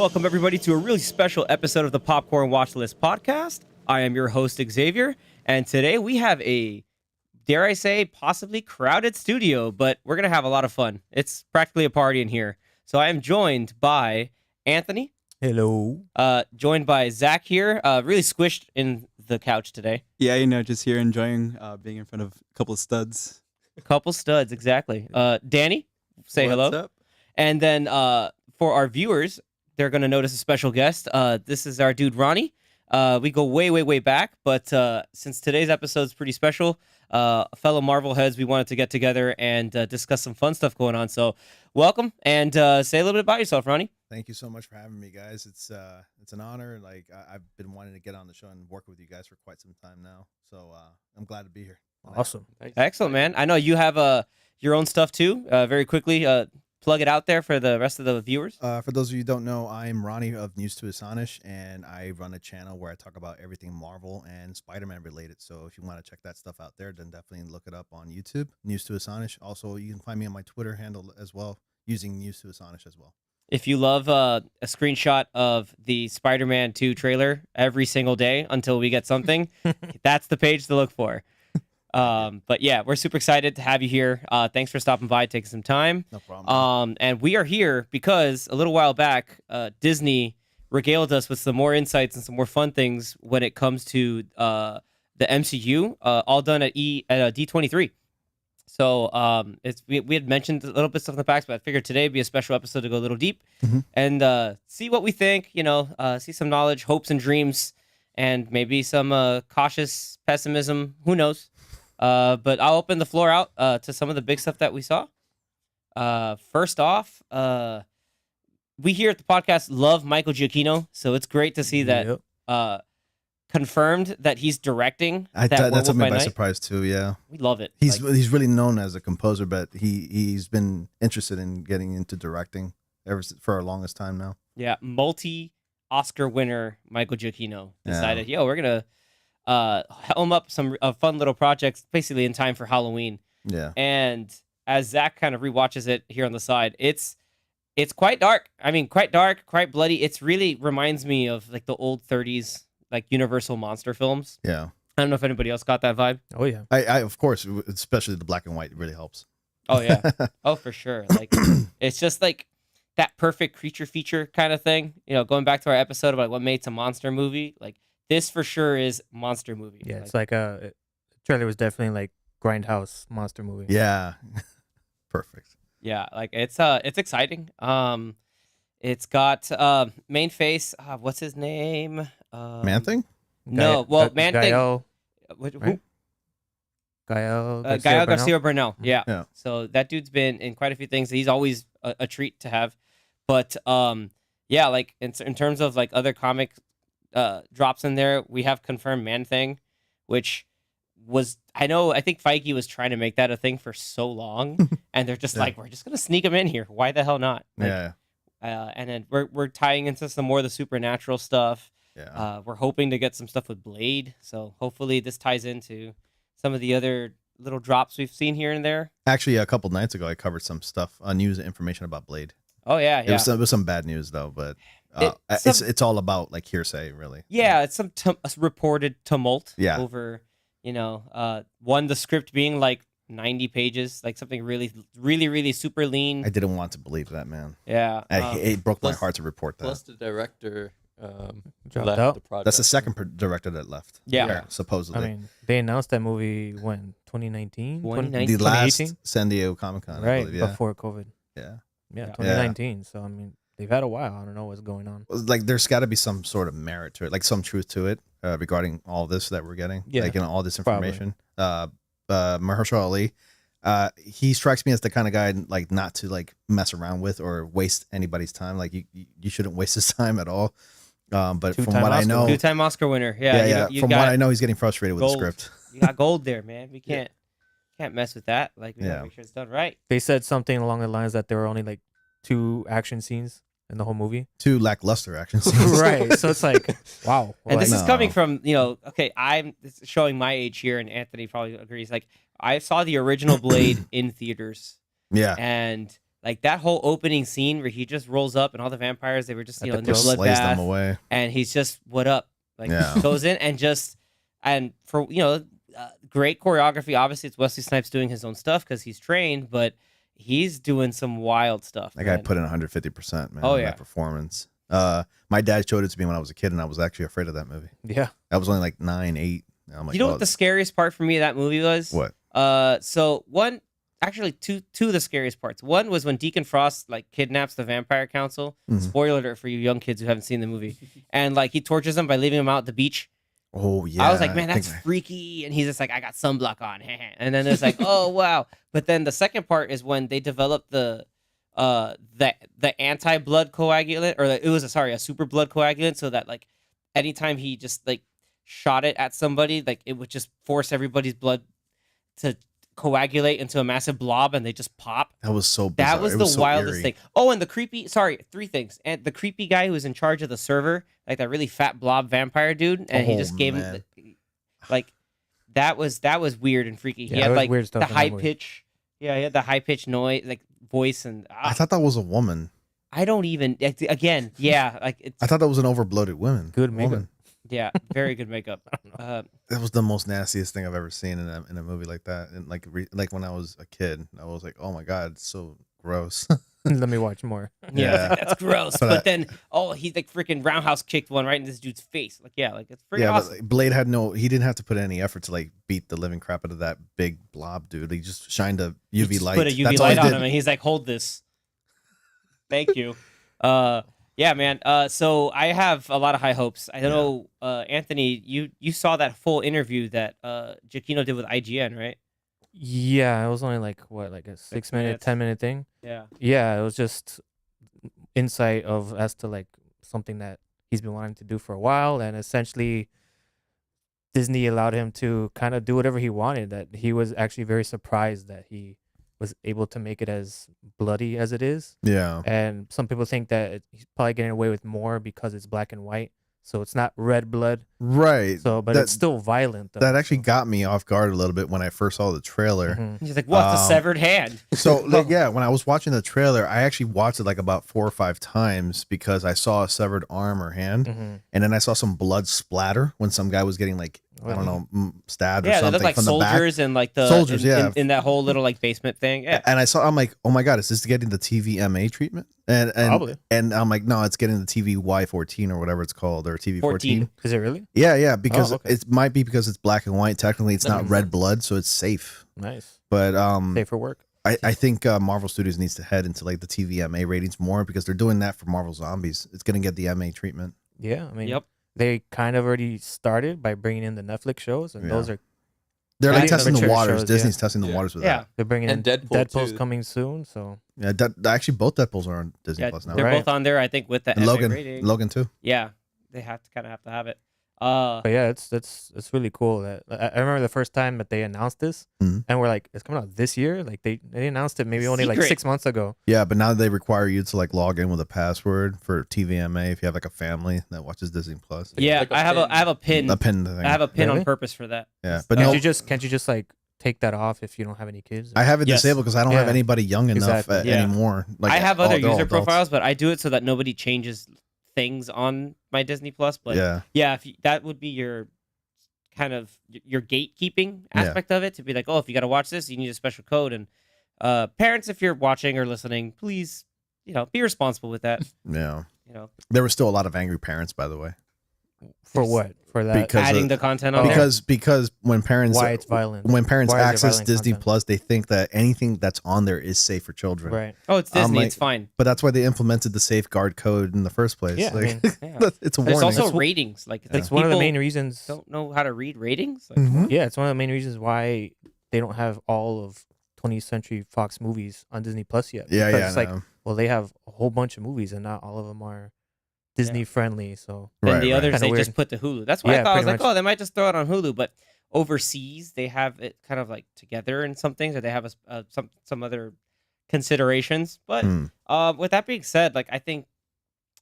welcome everybody to a really special episode of the Popcorn Watchlist podcast. I am your host, Xavier, and today we have a, dare I say, possibly crowded studio, but we're going to have a lot of fun. It's practically a party in here. So I am joined by Anthony. Hello. Joined by Zach here, really squished in the couch today. Yeah, just here enjoying being in front of a couple of studs. A couple studs, exactly. Danny, say hello. What's up? And then for our viewers, they're going to notice a special guest. This is our dude, Ronnie. We go way, way, way back, but since today's episode is pretty special, fellow Marvel heads, we wanted to get together and discuss some fun stuff going on. So welcome, and say a little bit about yourself, Ronnie. Thank you so much for having me, guys. It's an honor. Like I've been wanting to get on the show and work with you guys for quite some time now. So I'm glad to be here. Awesome. Excellent, man. I know you have your own stuff too. Very quickly, plug it out there for the rest of the viewers. For those of you who don't know, I'm Ronnie of News to Astonish, and I run a channel where I talk about everything Marvel and Spider-Man related. So if you want to check that stuff out there, then definitely look it up on YouTube, News to Astonish. Also, you can find me on my Twitter handle as well, using News to Astonish as well. If you love a screenshot of the Spider-Man 2 trailer every single day until we get something, that's the page to look for. But yeah, we're super excited to have you here. Thanks for stopping by, taking some time. No problem. And we are here because a little while back, Disney regaled us with some more insights and some more fun things when it comes to the MCU, all done at D23. So we had mentioned a little bit stuff in the past, but I figured today would be a special episode to go a little deep and see what we think, see some knowledge, hopes and dreams, and maybe some cautious pessimism. Who knows? But I'll open the floor out to some of the big stuff that we saw. First off, we here at the podcast love Michael Giacchino, so it's great to see that confirmed that he's directing. That took me by surprise too. Yeah, we love it. He's really known as a composer, but he's been interested in getting into directing for our longest time now. Yeah, multi-Oscar winner Michael Giacchino decided, we're gonna helm up some fun little projects basically in time for Halloween. Yeah. And as Zach kind of rewatches it here on the side, it's quite dark. I mean, quite dark, quite bloody. It's really reminds me of like the old 30s like Universal monster films. Yeah. I don't know if anybody else got that vibe. Oh yeah. I of course, especially the black and white really helps. Oh yeah. Oh, for sure. Like it's just like that perfect creature feature kind of thing. Going back to our episode about what makes a monster movie, like this for sure is monster movie. Yeah, it's like the trailer was definitely like Grindhouse monster movie. Yeah. Perfect. Yeah, like it's exciting. It's got main face. What's his name? Man-Thing? No, well, Man-Thing. Gael, Who? right? Gael Garcia Bernal. Yeah. Yeah. So that dude's been in quite a few things. He's always a treat to have. But yeah, like in terms of like other comic drops in there, we have confirmed Man-Thing, which was I think Feige was trying to make that a thing for so long, and they're just like, we're just gonna sneak him in here. Why the hell not? Like, Yeah. And then we're tying into some more of the supernatural stuff. Yeah. We're hoping to get some stuff with Blade, so hopefully this ties into some of the other little drops we've seen here and there. Actually, a couple nights ago, I covered some stuff, news and information about Blade. Oh yeah. It was some bad news though, but it's all about like hearsay, really. Yeah, it's some reported tumult Yeah. over, the script being like 90 pages, like something really, really, really super lean. I didn't want to believe that, man. Yeah. It broke my heart to report that. Plus the director Dropped left out? the project. That's the second director that left. Yeah. Supposedly. I mean, they announced that movie when 2019, 2019? the last 2018? San Diego Comic-Con, I right believe, yeah. before COVID. Yeah. Yeah, 2019. So I mean, they've had a while. I don't know what's going on. Like, there's got to be some sort of merit to it, like some truth to it regarding all this that we're getting. Yeah, like, all this information. Mahershala Ali, he strikes me as the kind of guy like not to like mess around with or waste anybody's time. Like you shouldn't waste his time at all. But from what I know, two-time Oscar winner. Yeah. From what I know, he's getting frustrated with the script. You got gold there, man. We can't mess with that. Like, we gotta make sure it's done right. They said something along the lines that there were only like 2 action scenes in the whole movie. 2 lackluster action scenes. Right. So it's like, wow. And this is coming from, okay, I'm showing my age here, and Anthony probably agrees. Like, I saw the original Blade in theaters. Yeah. And Like that whole opening scene where he just rolls up and all the vampires, they were just, At you the know, in their Just slays them bloodbath, away. and he's just, what up? Like Yeah. goes in and just, and for, you know, great choreography. Obviously, it's Wesley Snipes doing his own stuff because he's trained, but he's doing some wild stuff. That guy man. put in 150%, man. Oh, on yeah. that performance. My dad showed it to me when I was a kid, and I was actually afraid of that movie. Yeah. I was only like 9, 8. And I'm like, You know oh, what the scariest part for me of that movie was? what? So one, actually two of the scariest parts. One was when Deacon Frost like kidnaps the Vampire Council. Mhm. Spoiler alert for you young kids who haven't seen the movie. And like he tortures them by leaving them out at the beach. Oh yeah. I was like, man, think that's freaky. And he's just like, I got sunblock on. And then there's like, oh wow. But then the second part is when they developed the anti-blood coagulant, or it was a super blood coagulant, so that like anytime he just like shot it at somebody, like it would just force everybody's blood to coagulate into a massive blob and they just pop. that was so bizarre. That was It the so wildest eerie. thing. Oh, and the creepy, three things. And the creepy guy who was in charge of the server, like that really fat blob vampire dude, and he Oh, just gave man. him like that was weird and freaky. He Yeah, had there was like weird stuff the in that high movie. pitch. Yeah, he had the high pitched noise, like voice, and I thought that was a woman. I don't even again. Yeah, like it's I thought that was an overbloated woman. Good makeup. woman. yeah, very good makeup. That was the most nastiest thing I've ever seen in a movie like that. And like when I was a kid, I was like, oh my god, it's so gross. Let me watch more. Yeah, Yeah. like, that's gross. But But then, he like freaking roundhouse kicked one right in this dude's face. Like, yeah, like it's freaking Yeah, awesome. but like, Blade he didn't have to put any effort to like beat the living crap out of that big blob dude. He just shined a He UV just light. Put a UV That's all light he on did. him, and he's like, "Hold this." Thank you. Yeah, man. So I have a lot of high hopes. I don't know, Anthony. You saw that full interview that Giacchino did with IGN, right? Yeah, it was only like what, like a 6 minute, minutes. 10-minute thing. Yeah. Yeah, it was just insight as to like something that he's been wanting to do for a while, and essentially Disney allowed him to kind of do whatever he wanted. That he was actually very surprised that he was able to make it as bloody as it is. Yeah. And some people think that he's probably getting away with more because it's black and white, so it's not red blood. Right. So, but That- it's still violent. Though, That actually so. got me off guard a little bit when I first saw the trailer. Mhm. He's like, "What's a Um, severed hand?" So like, yeah, when I was watching the trailer, I actually watched it like about 4 or 5 times because I saw a severed arm or hand, Mhm. and then I saw some blood splatter when some guy was getting like I don't know stabbed or Yeah, they something look like from the back. soldiers and like the Soldiers, in, yeah. in that whole little like basement thing. Yeah. And I'm like, oh my god, is this getting the TVMA treatment? And Probably. and I'm like, no, it's getting the TVY14 or whatever it's called, or TV14. 14. Is it really? Yeah, because okay. it might be because it's black and white. Technically, it's not Mhm. red blood, so it's safe. Nice. But Safe for work. I think Marvel Studios needs to head into like the TVMA ratings more because they're doing that for Marvel Zombies. It's gonna get the MA treatment. Yeah, I mean, Yep. they kind of already started by bringing in the Netflix shows, and Yeah. those are They're like Right. testing the Mature waters. shows, Disney's yeah. testing the Yeah. waters with Yeah. they're bringing And in Deadpool, Deadpool's too. coming soon. So that. Yeah, actually, both Deadpool's are on Disney Yeah, Plus now. they're Right. both on there. I think with the And MA Logan, rating. Logan too. Yeah, they have to have it. but yeah, it's really cool that I remember the first time that they announced this, Mhm. and we're like, it's coming out this year. Like they announced it maybe only like Secret. 6 months ago. Yeah, but now they require you to like log in with a password for TVMA if you have like a family that watches Disney Plus. Yeah, like a I have pin. I have a pin. A pin thing. I have a pin on Really? purpose for that. Yeah, but Can't no, you just like take that off if you don't have any kids? I have it Yes. disabled because I don't have Yeah. anybody young enough Exactly. Yeah. anymore. Like I have all- other they're all user adults. profiles, but I do it so that nobody changes things on my Disney Plus. But Yeah, if that would be your kind of your gatekeeping Yeah. aspect of it, to be like, oh, if you got to watch this, you need a special code. And parents, if you're watching or listening, please, be responsible with that. yeah. There There were still a lot of angry parents, by the way, For what? For that? Because adding of- the content on there. because when parents Why it's violent? when parents Why is there access violent Disney content? Plus, they think that anything that's on there is safe for children. Right. Oh, it's Disney. like- It's fine. But that's why they implemented the safeguard code in the first place. Yeah, I Like, mean, Yeah. it's a There's warning. also That's what- ratings. Like It's one of the people main reasons. don't know how to read ratings. Like, Mhm. Yeah, it's one of the main reasons why they don't have all of 20th Century Fox movies on Disney Plus yet. Yeah, Because yeah. It's like, no. well, they have a whole bunch of movies, and not all of them are Disney friendly. So and Right, the right. others Kinda they weird. just put to Hulu. That's why I Yeah, thought I was pretty like, much. oh, they might just throw it on Hulu. But overseas, they have it kind of like together in some things, or they have some other considerations. But Hmm. with that being said, like I think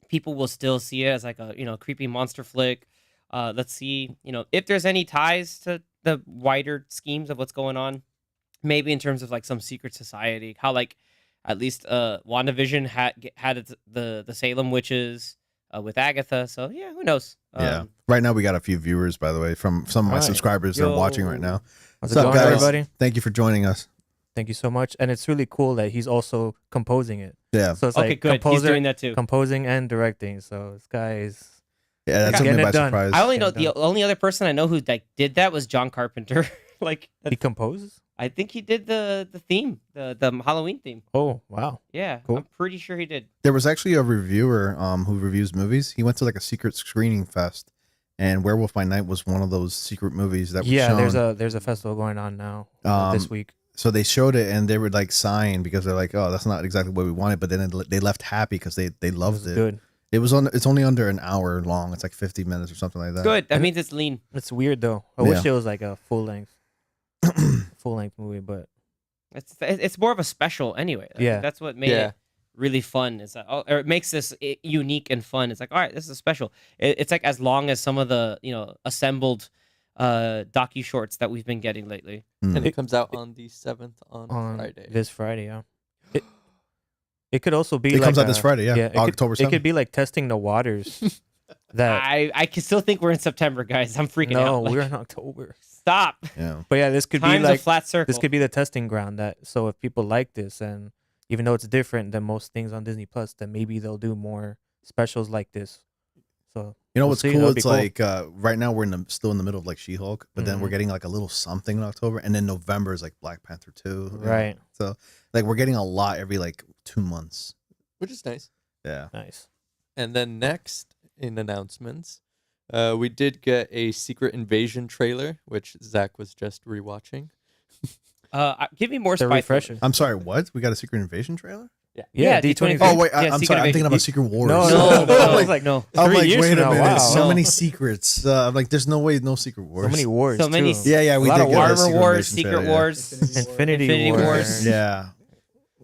people will still see it as like a creepy monster flick. Let's see, if there's any ties to the wider schemes of what's going on. Maybe in terms of like some secret society, how like at least WandaVision had the Salem witches with Agatha. So yeah, who knows? Yeah. Right now we got a few viewers, by the way, from some of my Alright. subscribers that are watching right now. How's What's up, it going, guys? everybody? Thank you for joining us. Thank you so much. And it's really cool that he's also composing it. Yeah. So it's Okay, like good. He's composer, doing that too. composing and directing. So this guy is Yeah, that took Getting me it by done. surprise. I only know Yeah, the only other person I know who like did that was John Carpenter. Like he composes. I think he did the theme, the Halloween theme. Oh wow. Yeah, Cool. I'm pretty sure he did. There was actually a reviewer who reviews movies. He went to like a secret screening fest, and Werewolf by Night was one of those secret movies that was Yeah, shown. there's a festival going on now this week. So they showed it, and they were like sighing because they're like, "Oh, that's not exactly what we wanted." But then they left happy because they It loved was it. good. It was on. It's only under an hour long. It's like 50 minutes or something like that. Good. That means it's lean. It's weird though. I Yeah. wish it was like a full length movie, but It's more of a special anyway. I think Yeah. that's what made it really fun. Is that or it makes this unique and fun. It's like, all right, this is a special. It's like as long as some of the assembled docu shorts that we've been getting lately. And it comes out on the 7th on Friday. this Friday. Yeah. It could also be It like comes out this Friday. Yeah, it October could, 7th. it could be like testing the waters. That I can still think we're in September, guys. I'm freaking no, out. Like, we're in October. stop. Yeah. But yeah, this could Time's be like a flat circle. this could be the testing ground. That so if people like this, and even though it's different than most things on Disney Plus, then maybe they'll do more specials like this. So You know we'll what's see. cool? That'd be It's cool. like right now we're still in the middle of like She-Hulk, but then we're Mhm. getting like a little something in October, and then November is like Black Panther 2. you know? Right. So like we're getting a lot every like 2 months. Which is nice. Yeah. Nice. And then next in announcements, we did get a Secret Invasion trailer, which Zach was just rewatching. Give me more The spice. refresher. I'm sorry. What? We got a Secret Invasion trailer? Yeah, D23. D23. Oh wait, Yeah, I'm Secret sorry. I'm thinking Invasion. about Secret Wars. No, No, no, I no. was like, no. I'm 3 like, years wait from a now, minute. wow. So No. many secrets. I'm like, there's no way, no Secret Wars. So many wars. So many. too. Yeah, we A lot did of get a wars. Armor Secret Wars, Invasion Secret trailer, yeah. Wars. Infinity, Infinity Wars. Wars. Yeah.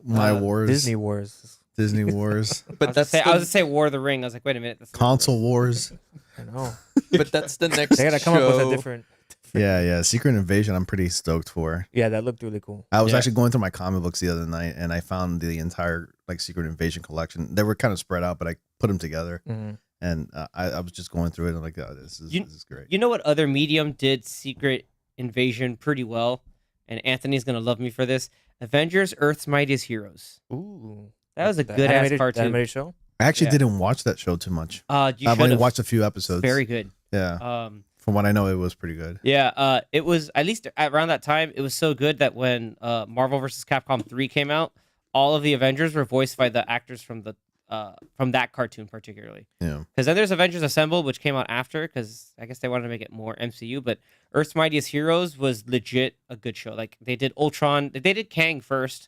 My Wars. Disney Wars. Disney Wars. But that's I was the, gonna say War of the Ring. I was like, wait a minute. That's Console Wars. I know. but that's the next They gotta come up with a show. different. Yeah. Secret Invasion. I'm pretty stoked for. Yeah, that looked really cool. I was Yeah. actually going through my comic books the other night, and I found the entire like Secret Invasion collection. They were kind of spread out, but I put them together, Mhm. and I was just going through it and I'm like, oh, this is great. You know what other medium did Secret Invasion pretty well? And Anthony's gonna love me for this. Avengers: Earth's Mightiest Heroes. Ooh, That was a The good ass animated- the cartoon. animated show. I actually Yeah. didn't watch that show too much. You I've only should've. watched a few episodes. Very good. Yeah. From what I know, it was pretty good. Yeah, it was at least around that time. It was so good that when Marvel vs. Capcom 3 came out, all of the Avengers were voiced by the actors from that cartoon particularly. Yeah. Because then there's Avengers Assemble, which came out after, because I guess they wanted to make it more MCU. But Earth's Mightiest Heroes was legit a good show. Like they did Ultron, they did Kang first,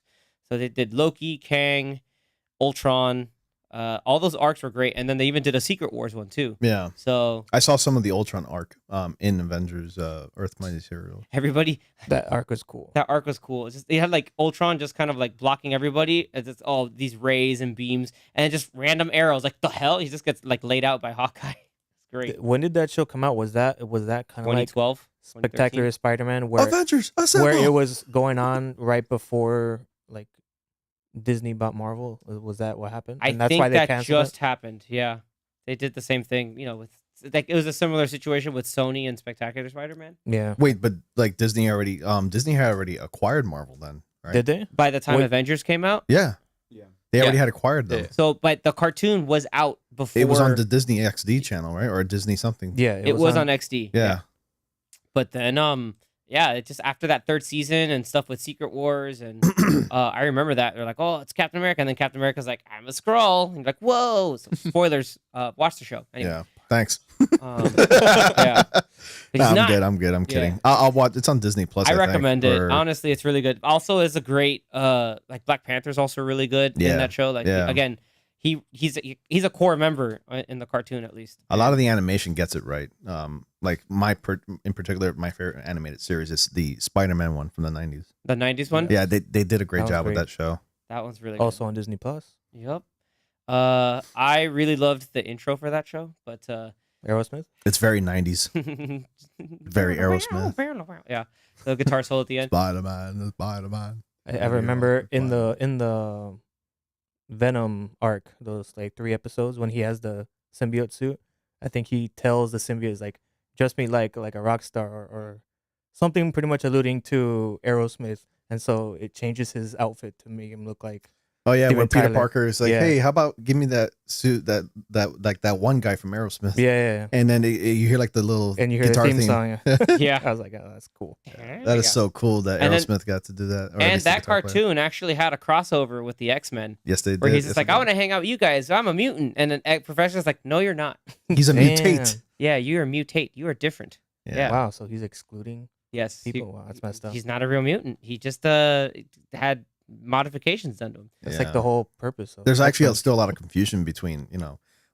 so they did Loki, Kang, Ultron. All those arcs were great, and then they even did a Secret Wars one too. Yeah. So I saw some of the Ultron arc in Avengers Earth Mightiest Heroes. everybody, That arc was cool. that arc was cool. It's just they had like Ultron just kind of like blocking everybody. It's all these rays and beams, and then just random arrows. Like the hell, he just gets like laid out by Hawkeye. It's great. When did that show come out? Was that kind of like 2012, Spectacular Spider-Man, where Avengers Assemble. where it was going on right before like Disney bought Marvel? Was that what happened? I And that's think why they that canceled just happened. Yeah, they did the same thing. With like it was a similar situation with Sony and Spectacular Spider-Man. it? Yeah. Wait, but like Disney had already acquired Marvel then, right? Did they? By the time Wait. Avengers came out, Yeah. Yeah. They already Yeah. had acquired them. Yeah. so but the cartoon was out before. It was on the Disney XD channel, right? Or Disney something. Yeah. It was on XD. Yeah. But then, yeah, it just after that third season and stuff with Secret Wars, and I remember that they're like, "Oh, it's Captain America," and then Captain America's like, "I'm a Skrull," and you're like, "Whoa!" So spoilers. Watch the show. Anyway, Yeah. Thanks. yeah. But he's Nah, not. I'm good. I'm kidding. I'll watch. It's on Disney Plus. I think, recommend it. or- Honestly, it's really good. Also, is a great like Black Panther's also really good Yeah. in that show. Like Yeah. again, he's a core member in the cartoon at least. A lot of the animation gets it right. Like in particular, my favorite animated series is the Spider-Man one from the 90s. The '90s one. Yeah, they did a great That was job with great. that show. That one's really good. Also on Disney Plus. Yep. I really loved the intro for that show, but Aerosmith. It's very 90s. Very Aerosmith. Yeah, the guitar solo at the end. Spider-Man, Spider-Man. I remember in the Venom arc, those like 3 episodes when he has the symbiote suit. I think he tells the symbiote like, "Dress me like a rock star," or something, pretty much alluding to Aerosmith, and so it changes his outfit to make him look like. Oh yeah, Steven when Peter Tyler. Parker is like, Yeah. "Hey, how about give me that suit that like that one guy from Aerosmith?" Yeah. And then you hear like the little And you hear the guitar theme thing. song. Yeah. Yeah. I was like, oh, that's cool. That is so cool that And then- Aerosmith got to do that. or at And least the that guitar player. cartoon actually had a crossover with the X-Men, Yes, they did. where he's Yes, just they like, I did. want to hang out with you guys. I'm a mutant. And then Professor's like, no, you're not. He's a Damn. mutate. Yeah, you're a mutate. You are different. Yeah. Wow, so he's excluding Yes. people. Wow, that's messed up. He's not a real mutant. He just had modifications done to him. That's Yeah. like the whole purpose of There's actually X-Men. still a lot of confusion between,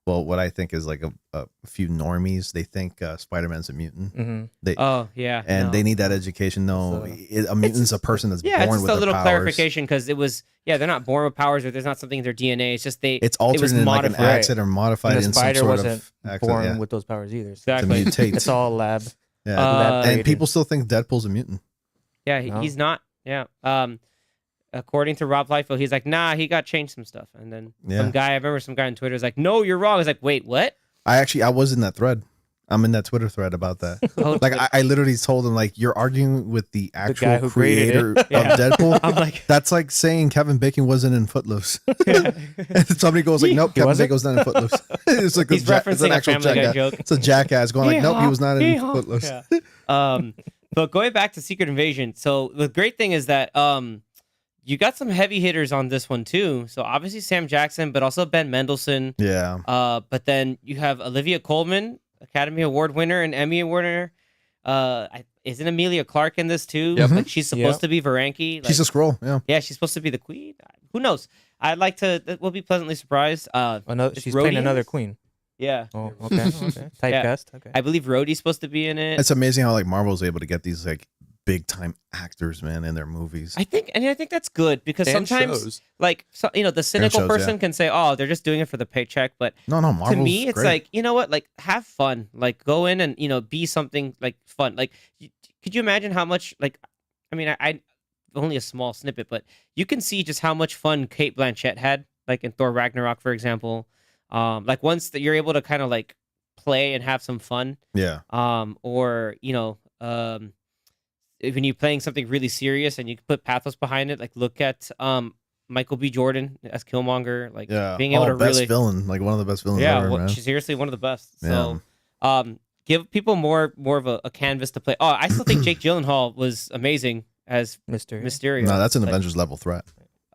well, what I think is like a few normies. They think Spider-Man's a mutant. Mhm. Oh, yeah. And no. they need that education. No, a mutant's a person that's Yeah, it's born just with a their little powers. clarification because it was, they're not born with powers or there's not something in their DNA. It's just It's altered was in like an modified. accident or modified And the in some spider sort wasn't of accident. born Yeah. with those powers either. So To exactly. mutate. it's all lab. Yeah. Uh, And people still think Deadpool's a mutant. Yeah, No. he's not. Yeah. According to Rob Liefeld, he's like, nah, he got changed some stuff. And then Yeah. some guy, I remember some guy on Twitter was like, no, you're wrong. I was like, wait, what? I was in that thread. I'm in that Twitter thread about that. Oh, Like I literally told him like you're arguing with the actual guy who created creator it. Yeah. of Deadpool. I'm like, That's like saying Kevin Bacon wasn't in Footloose. And somebody goes like, nope, He Kevin wasn't? Bacon was not in Footloose. It's like he's it's an referencing a actual Family Guy jackass. joke. It's a jackass going like, nope, he was not in Yeehaw. Footloose. Yeah. But going back to Secret Invasion, so the great thing is that you got some heavy hitters on this one too. So obviously Sam Jackson, but also Ben Mendelsohn. Yeah. But then you have Olivia Colman, Academy Award winner and Emmy Award winner. Isn't Amelia Clark in this too? Yep. Like she's supposed Yep. to be Varanki. Like, She's a scroll. Yeah. yeah, she's supposed to be the queen. Who knows? I'd like to. We'll be pleasantly surprised. It's She's playing Rhodey in another this? queen. Yeah, Oh, okay. Okay. Typecast. Okay. I believe Rhodey's supposed to be in it. It's amazing how like Marvel's able to get these like big time actors, man, in their movies. I think that's good because And sometimes, shows. like, the cynical shows, person yeah. can say, "Oh, they're just doing it for the paycheck," but No, Marvel's to me, it's great. like, you know what? Like, have fun. Like, go in and be something like fun. Like, could you imagine how much? Like, I mean, I only a small snippet, but you can see just how much fun Kate Blanchett had, like in Thor Ragnarok, for example. Like once that you're able to kind of like play and have some fun, Yeah. or when you're playing something really serious and you can put pathos behind it, like look at Michael B. Jordan as Killmonger, like Yeah. being able to best really villain, like one of the best villains yeah, ever, man. she's seriously one of the best. Yeah. So, give people more of a canvas to play. Oh, I still think Jake Gyllenhaal was amazing as Mysterio. Mysterio. No, that's an Like, Avengers level threat.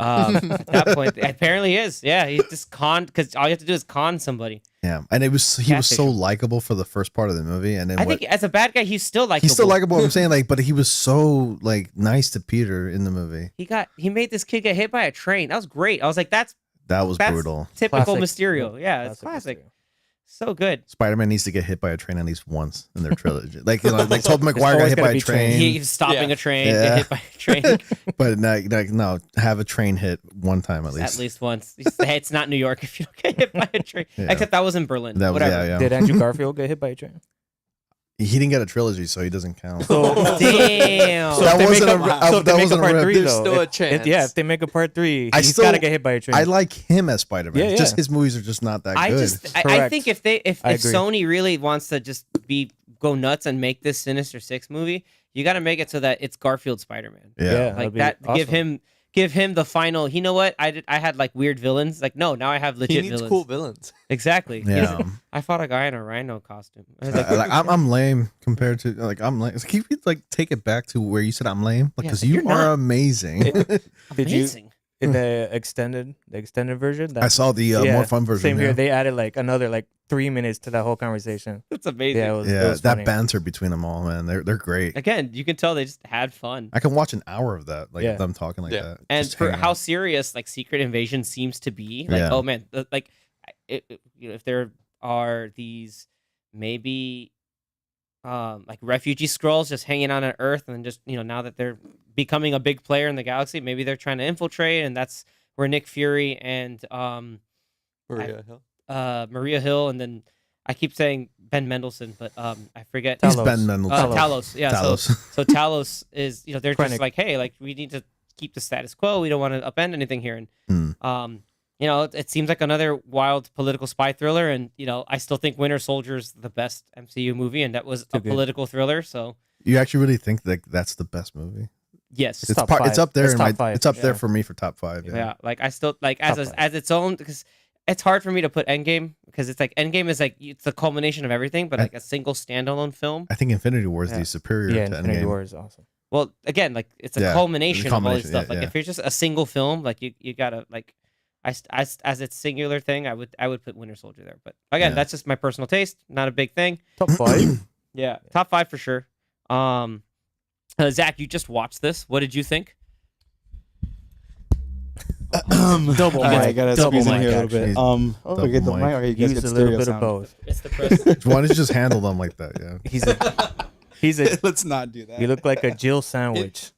at that point, apparently is. Yeah, he's just because all you have to do is con somebody. Yeah, and he was so Catfish him. likable for the first part of the movie, and then I think as a bad guy, he's still like he's still likable. I'm saying like, but he was so like nice to Peter in the movie. he made this kid get hit by a train. That was great. I was like, that's That was That's- brutal. typical Classic. Mysterio. Yeah, it's classic. Mysterio. So good. Spider-Man needs to get hit by a train at least once in their trilogy. Like like Tobey Maguire got always hit gotta by a be train. train, He's stopping Yeah. a train, Yeah. get hit by a train but no, have a train hit one time at least. at least once. Hey, it's not New York if you don't get hit by a train. Yeah. Except that was in Berlin. That was Whatever. yeah. Did Andrew Garfield get hit by a train? He didn't get a trilogy, so he doesn't count. So, Damn. so That if they wasn't make a- a, so if they that make a wasn't a part rip. 3, There's though, still a if- chance. yeah, if they make a part 3, I he's still- got to get hit by a train. I like him as Spider-Man. Yeah, Just yeah. his movies are just not that I good. I Correct. think if I agree. Sony really wants to just go nuts and make this Sinister Six movie, you got to make it so that it's Garfield Spider-Man. yeah. that'd Like be that. awesome. Give him the final. You know what? I had like weird villains. Like no, now I have He legit needs villains. cool villains. Exactly. Yeah. I fought a guy in a rhino costume. I was like, Like I'm lame compared to like I'm lame. So can you like take it back to where you said I'm lame? Like Yeah, because but you you're are not. amazing. Did you amazing. in the extended version? I saw the more fun version. Same yeah. here. They added like another 3 minutes to that whole conversation. It's amazing. Yeah, it Yeah, was that funny. banter between them all, man. They're great. Again, you can tell they just had fun. I can watch an hour of that, like Yeah. them talking like Yeah. that. And just for hanging how out. serious like Secret Invasion seems to be, like Yeah. oh man, if there are these maybe like refugee Skrulls just hanging out on Earth, and then just now that they're becoming a big player in the galaxy, maybe they're trying to infiltrate, and that's where Nick Fury and Maria Hill. Maria Hill, and then I keep saying Ben Mendelsohn, but I forget. He's Talos. Ben Mendelsohn. Talos. Yeah. Talos. So Talos is they're Krennic. just like, hey, like we need to keep the status quo. We don't want to upend anything here. And Hmm. you know, it seems like another wild political spy thriller. And you know, I still think Winter Soldier is the best MCU movie, and that was a good. political thriller. So You actually really think that that's the best movie? yes, It's top five. It's up there. It's in top my, five. It's up there Yeah. for me for top 5. yeah. Yeah. Like I still like as Top five. as its own, because it's hard for me to put Endgame, because it's like Endgame is like it's the culmination of everything, but like a single standalone film. I think Infinity War is Yeah. the superior Yeah, to Infinity Endgame. War is awesome. Well, again, like it's a Yeah, culmination, it's a of all this culmination, stuff. yeah, Like yeah. if you're just a single film, like you gotta like, as its singular thing, I would put Winter Soldier there. But again, Yeah. that's just my personal taste, not a big thing. Top 5. Yeah, top 5 for sure. Zach, you just watched this. What did you think? Double All right, I mic, gotta double squeeze in mic, here a little actually. bit. Double Okay, the mic. mic. Okay, you guys Use get a little stereo bit of sound. both. It's the press. Why don't you just handle them like that? Yeah. He's a Let's not do that. you look like a Jill sandwich.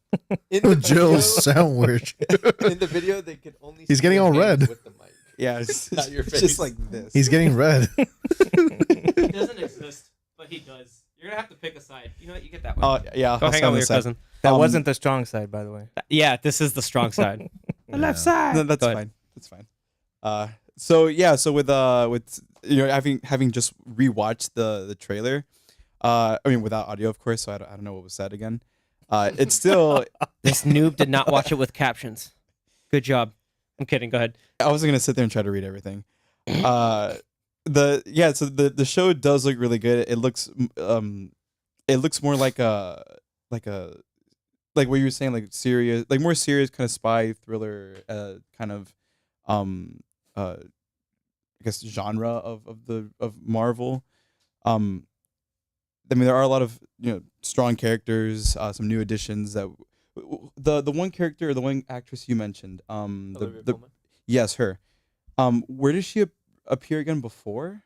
In the Jill's sandwich. in the video, they can only. He's see getting your all hands red. With the mic. Yeah, it's, Not your it's face. just like this. He's getting red. He doesn't exist, but he does. You're gonna have to pick a side. You know what? You get that one. Oh yeah, Go I'll hang stand out with your this side. cousin. That Um, wasn't the strong side, by the way. Yeah, this is the strong side. The left Yeah. side. No, that's Go ahead. fine. That's fine. So yeah, so with you know having just rewatched the trailer, I mean without audio of course, so I don't know what was said again. It's still This noob did not watch it with captions. Good job. I'm kidding. Go ahead. I wasn't gonna sit there and try to read everything. So the show does look really good. It looks more like like what you were saying, like serious, like more serious kind of spy thriller, kind of I guess genre of Marvel. I mean, there are a lot of strong characters, some new additions. That the one character or the one actress you mentioned, yes, her. Where did she appear again before?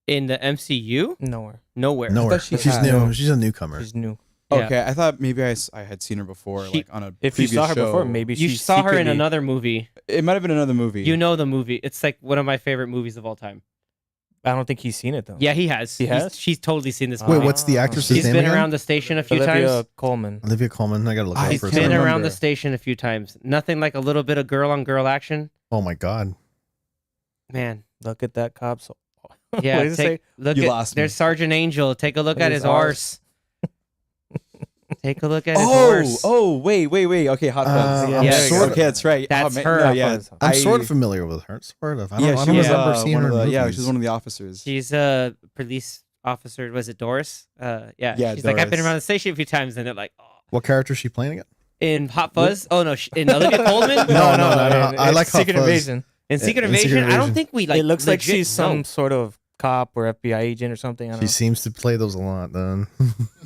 In the MCU, Nowhere. nowhere. Nowhere. she She's had- new. She's a newcomer. She's new. Yeah. Okay, I thought maybe I had seen her before, She- like on a If you previous saw her show. before, maybe You she saw her in secretly- another movie. It might have been another movie. You know the movie. It's like one of my favorite movies of all time. I don't think he's seen it though. Yeah, he has. He has? She's totally seen this Wait, movie. what's the actress's She's name been again? around the station a few Olivia times. Colman. Olivia Colman. I gotta look her up She's for a been second. around the remember. station a few times. Nothing like a little bit of girl on girl action. Oh my god. Man. Look at that cop. So, Yeah. what does it say? Look You at lost me. there's Sergeant Angel. Take a look at His his arse. Take a look at his Oh, horse. wait. Okay, Hot Fuzz. yeah, I'm there you sort go. of, Okay, that's right. That's man, her, No, Hot yeah, Fuzz. I'm sort of familiar with her. Sort of. I don't she was remember seeing one her of in the, movies. she was one of the officers. She's a police officer. Was it Doris? Yeah. Yeah, She's like, I've been Doris. around the station a few times, and they're like, oh. What character is she playing again? In Hot Fuzz? Oh no, in Olivia Colman? No, I it's like Hot Secret Fuzz. Invasion. In Secret in Invasion? Secret I don't Invasion. think we like. It looks like legit she's some know. sort of cop or FBI agent or something. I don't She know. seems to play those a lot. Then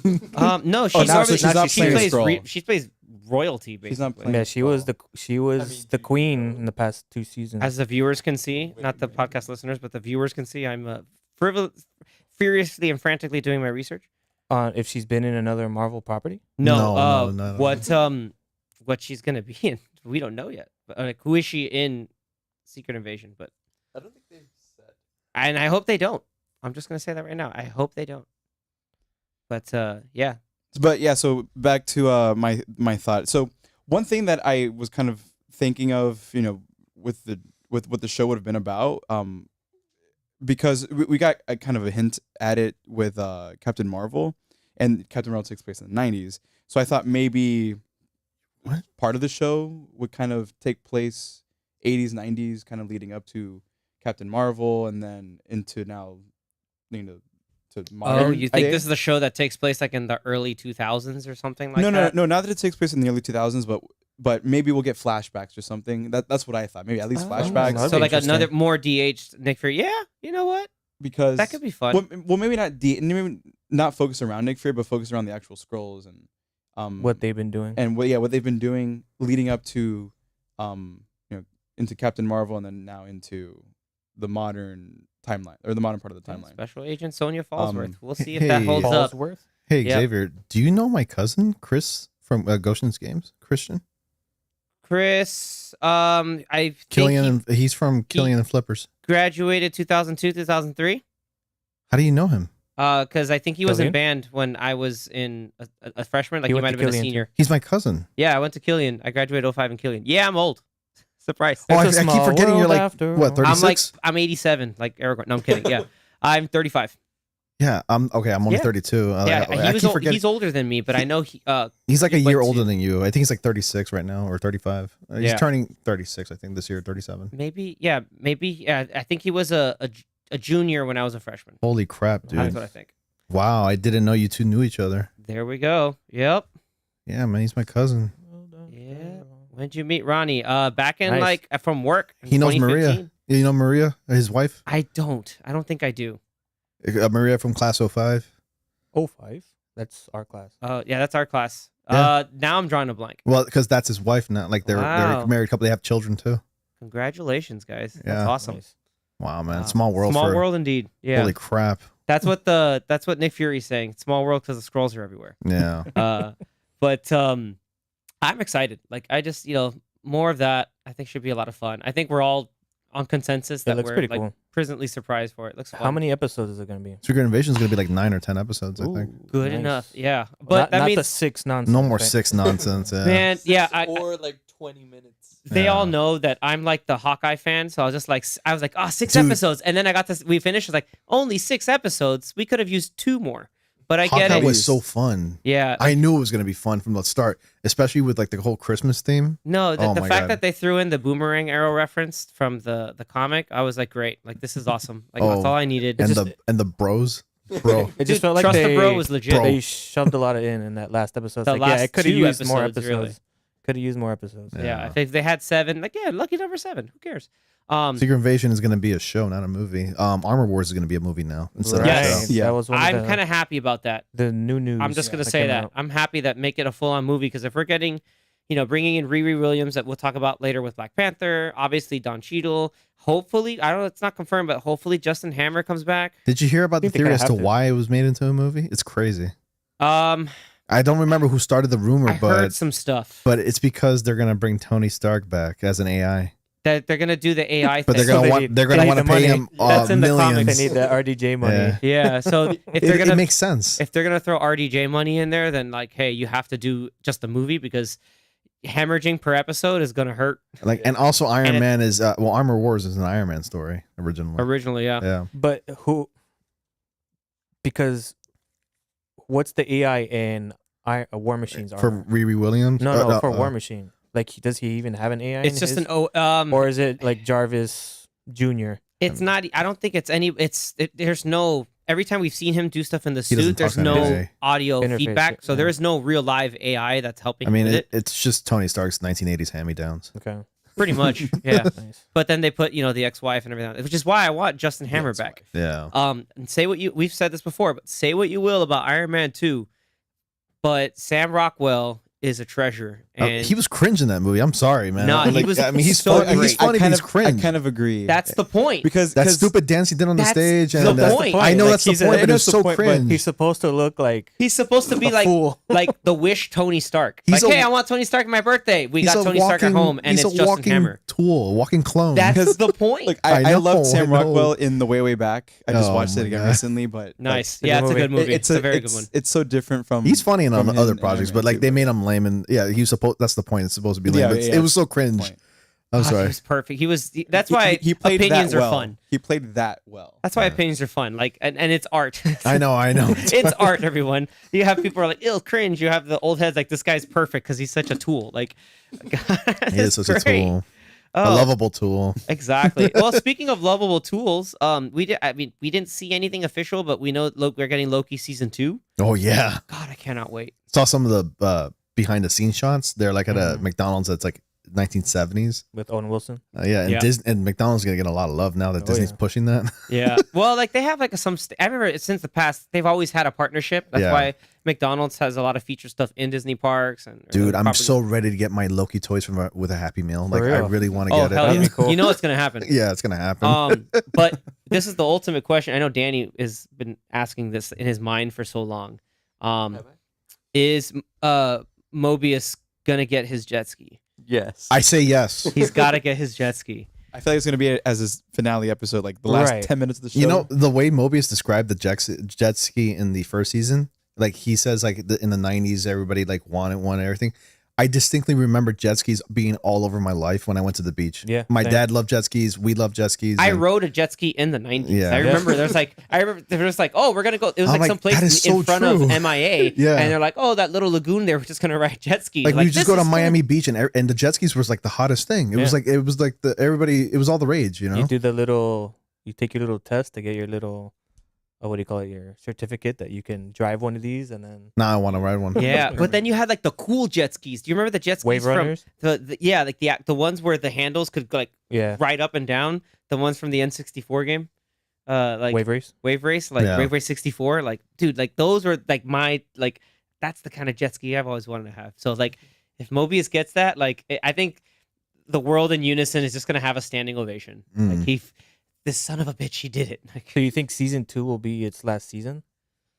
No, Oh, she's now already, she's not she playing plays Skrull. she plays royalty basically. She's not playing. Yeah, she was the queen in the past 2 seasons. As the viewers can see, not the podcast listeners, but the viewers can see, I'm furiously and frantically doing my research. If she's been in another Marvel property. No, no. What she's gonna be in, we don't know yet. But like, who is she in Secret Invasion? But I don't think they've said. and I hope they don't. I'm just gonna say that right now. I hope they don't. But yeah, But yeah, so back to my thought. So one thing that I was kind of thinking of, with what the show would have been about, because we got a kind of a hint at it with Captain Marvel, and Captain Marvel takes place in the 90s. So I thought maybe What? part of the show would kind of take place 80s, 90s, kind of leading up to Captain Marvel, and then into now, to modern. oh, you think day. this is the show that takes place like in the early 2000s or something like no, that? no, not that it takes place in the early 2000s, but maybe we'll get flashbacks or something. That's what I thought. Maybe at least Oh. flashbacks. That'd So be like interesting. another more DH Nick Fury. Yeah, you know what? Because That could be fun. well, maybe maybe not focus around Nick Fury, but focus around the actual scrolls and What they've been doing. and what they've been doing leading up to into Captain Marvel, and then now into the modern timeline, or the modern part of the timeline. Special Agent Sonya Fallsworth. We'll see if hey, that holds up. Fallsworth? hey Yeah. Xavier, do you know my cousin Chris from Goshen's Games? Christian Chris, I think Killian. He's from he- Killian and Flippers. graduated 2002, 2003. How do you know him? Because I think he was in Killian? band when I was in a freshman. Like He he went might to have been a Killian, too. senior. He's my cousin. Yeah, I went to Killian. I graduated 05 in Killian. Yeah, I'm old. Surprise. Oh, I It's a keep small forgetting you're world like after what all. I'm like 36. I'm 87, like Aragorn. No, I'm kidding. Yeah, I'm 35. Yeah, I'm okay. I'm only Yeah. 32. Yeah, I he was keep forgetting. he's older than me, but I know he. He's like a he year went older to- than you. I think he's like 36 right now or 35. He's Yeah. turning 36, I think, this year, 37. Maybe. Yeah. I think he was a junior when I was a freshman. Holy crap, dude. That's what I think. Wow, I didn't know you two knew each other. There we go. Yep. Yeah, man, he's my cousin. Yeah. When'd you meet Ronnie? Back in Nice. like from work. in He knows 2015? Maria. You know Maria, his wife? I don't. I don't think I do. Maria from class 05. 05. That's our class. Yeah, that's our class. Yeah. Now I'm drawing a blank. Well, because that's his wife now. Like they're Wow. married couple. They have children too. Congratulations, guys. That's Yeah. awesome. Nice. Wow, man, Wow. small world. Small for, world indeed. Yeah. Holy crap. That's what Nick Fury's saying. Small world because the scrolls are everywhere. Yeah. But I'm excited. Like I just more of that. I think should be a lot of fun. I think we're all on consensus It that looks we're pretty like cool. presently surprised for it. Looks fun. How many episodes is it going to be? Secret Invasion is gonna be like 9 or 10 episodes. I think. Ooh, Good nice. enough? Yeah. But Well, that not the means 6 nonsense. No more right? 6 nonsense. Yeah. man, yeah. or like 20 minutes. They Yeah. all know that I'm like the Hawkeye fan, so I was just like, I was like, oh, 6 Dude. episodes, and then I got this. We finished. I was like, only 6 episodes. We could have used 2 more, but I get Hawkeye it. was so fun. Yeah. I knew it was gonna be fun from the start, especially with like the whole Christmas theme. No, Oh the my fact God. that they threw in the boomerang arrow reference from the comic, I was like, great. Like this is awesome. Like that's Oh, all I needed. And just- the bros, bro. It just Dude, felt like Trust they, the Bro was legit. Bro. they shoved a lot of in that last episode. It's The like, last yeah, it could have 2 used more episodes, episodes. really. Could have used more episodes. Yeah, if they had 7, like lucky number 7. Who cares? Secret Invasion is gonna be a show, not a movie. Armor Wars is gonna be a movie now instead Yes. of a show. Yeah. That was one I'm of kind of happy about that. the new news. I'm just gonna that say came that out. I'm happy that make it a full-on movie because if we're getting, bringing in Riri Williams that we'll talk about later with Black Panther, obviously Don Cheadle. Hopefully, I don't know, it's not confirmed, but hopefully Justin Hammer comes back. Did you hear about the think they theory kinda as to have to. why it was made into a movie? It's crazy. Um, I don't remember who started the rumor, I heard but some stuff it's because they're gonna bring Tony Stark back as an AI. that they're gonna do the AI But thing. they're gonna they want need- they're they gonna need want to the pay money. him That's in the comics. millions. They need the RDJ money. Yeah. Yeah, so if they're It gonna makes sense. if they're gonna throw RDJ money in there, then like, hey, you have to do just the movie because hemorrhaging per episode is gonna hurt. Like, and also Iron And it- Man is Armor Wars is an Iron Man story originally. Originally, yeah. Yeah. But who? Because what's the AI in War Machine's For armor? Riri Williams. No, for War Machine. Like, does he even have an AI? It's in just his? or is it like Jarvis Jr.? it's not. I don't think it's any. There's no. Every time we've seen him do stuff in the He doesn't suit, there's talk no AI. audio Interface, feedback, so yeah. there is no real live AI that's helping I mean, with it. it's just Tony Stark's 1980s hand-me-downs. Okay, Pretty much, yeah. nice. But then they put the ex-wife and everything, which is why I want Justin Hammer back. Yeah. And say what we've said this before, but say what you will about Iron Man 2, but Sam Rockwell is a treasure. And He was cringe in that movie. I'm sorry, man. Nah, he was I mean, he's so funny. He's great. funny, but he's I cringe. kind of agree. that's the point. because That stupid dance he did on the That's stage. the And point. I know Like, that's the he's a- point, but that's it's the so point, but cringe. He's supposed to look like He's supposed to be a like fool. like the Wish Tony Stark. He's Like, a- hey, I want Tony Stark for my birthday. We He's got a Tony Stark at home, and he's it's a Justin walking Hammer. tool, walking clone. That's the point. Like I I know, loved Sam I know. Rockwell in the way back. I just Oh watched it my again God. recently, but nice. It's a Yeah, good it's a good movie. movie. It's a very good one. It's so different from. He's funny in from other him projects, and but Iron like Man they too, made him lame, and yeah, he was supposed. That's the point. It's supposed to be lame. Yeah, It's- yeah, it was so that's the cringe. point. I'm Ah, sorry. He was perfect. He was. That's why he played opinions that are well. fun. He played that well. That's why opinions are fun. Like, and it's art. I know. It's art, everyone. You have people who are like, ill cringe. You have the old heads like, this guy's perfect because he's such a tool. Like, He is such a tool, a Oh, lovable tool. exactly. Well, speaking of lovable tools, we didn't see anything official, but we know we're getting Loki season 2. Oh yeah, God, I cannot wait. saw some of the behind the scenes shots. They're like at a Mhm. McDonald's that's like 1970s. with Owen Wilson. Yeah, and Yeah. And McDonald's gonna get a lot of love now that Oh, Disney's yeah. pushing that. Yeah. Well, like they have like I remember it since the past. They've always had a partnership. That's Yeah. why McDonald's has a lot of feature stuff in Disney parks. And Dude, I'm properties. so ready to get my Loki toys from with a Happy Meal. Like I real? really want to Oh get it. hell That'd yeah! be cool. You know it's gonna happen. Yeah, it's gonna happen. But this is the ultimate question. I know Danny has been asking this in his mind for so long. Is Mobius gonna get his jet ski? Yes. I say yes. He's got to get his jet ski. I feel like it's gonna be as his finale episode, like the last Right. 10 minutes of the show. You know, the way Mobius described the jet ski in the first season, like he says, like in the 90s, everybody like wanted one and everything. I distinctly remember jet skis being all over my life when I went to the beach. Yeah, my same. dad loved jet skis. We loved jet skis. I and rode a jet ski in the 90s. Yeah. I remember there was like, oh, we're gonna go. It was I'm like like, some place that is in so front of true. MIA. Yeah. And they're like, oh, that little lagoon there, we're just gonna ride jet skis. like we just this go to is fun. Miami Beach and the jet skis was like the hottest thing. It was Yeah. like the everybody. It was all the rage. You know. You do you take your little test to get your little, what do you call it, your certificate that you can drive one of these, and then Now I want to ride one. Yeah, but then you had like the cool jet skis. Do you remember the jet skis wave from runners. yeah, like the ones where the handles could like Yeah, ride up and down? The ones from the N64 game, like wave race. Wave Race, like Yeah. Wave Race 64. Like, dude, like those were like that's the kind of jet ski I've always wanted to have. So like, if Mobius gets that, like I think the world in unison is just gonna have a standing ovation. Like this son of a bitch, he did it. Like, So you think season 2 will be its last season?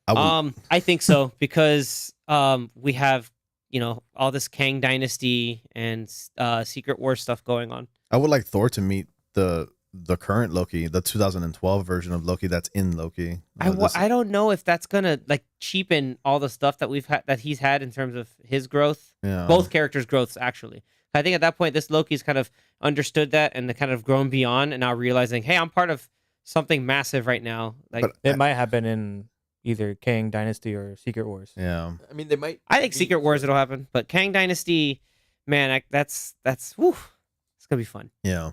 I think so because we have all this Kang Dynasty and Secret War stuff going on. I would like Thor to meet the current Loki, the 2012 version of Loki that's in Loki. I don't know if that's gonna like cheapen all the stuff that he's had in terms of his growth. Yeah. Both characters' growths actually. I think at that point this Loki's kind of understood that and kind of grown beyond and now realizing, hey, I'm part of something massive right now. Like But It might happen in either Kang Dynasty or Secret Wars. Yeah. I mean, they might. I think be- Secret Wars it'll happen, but Kang Dynasty, man, that's whew, it's gonna be fun. Yeah.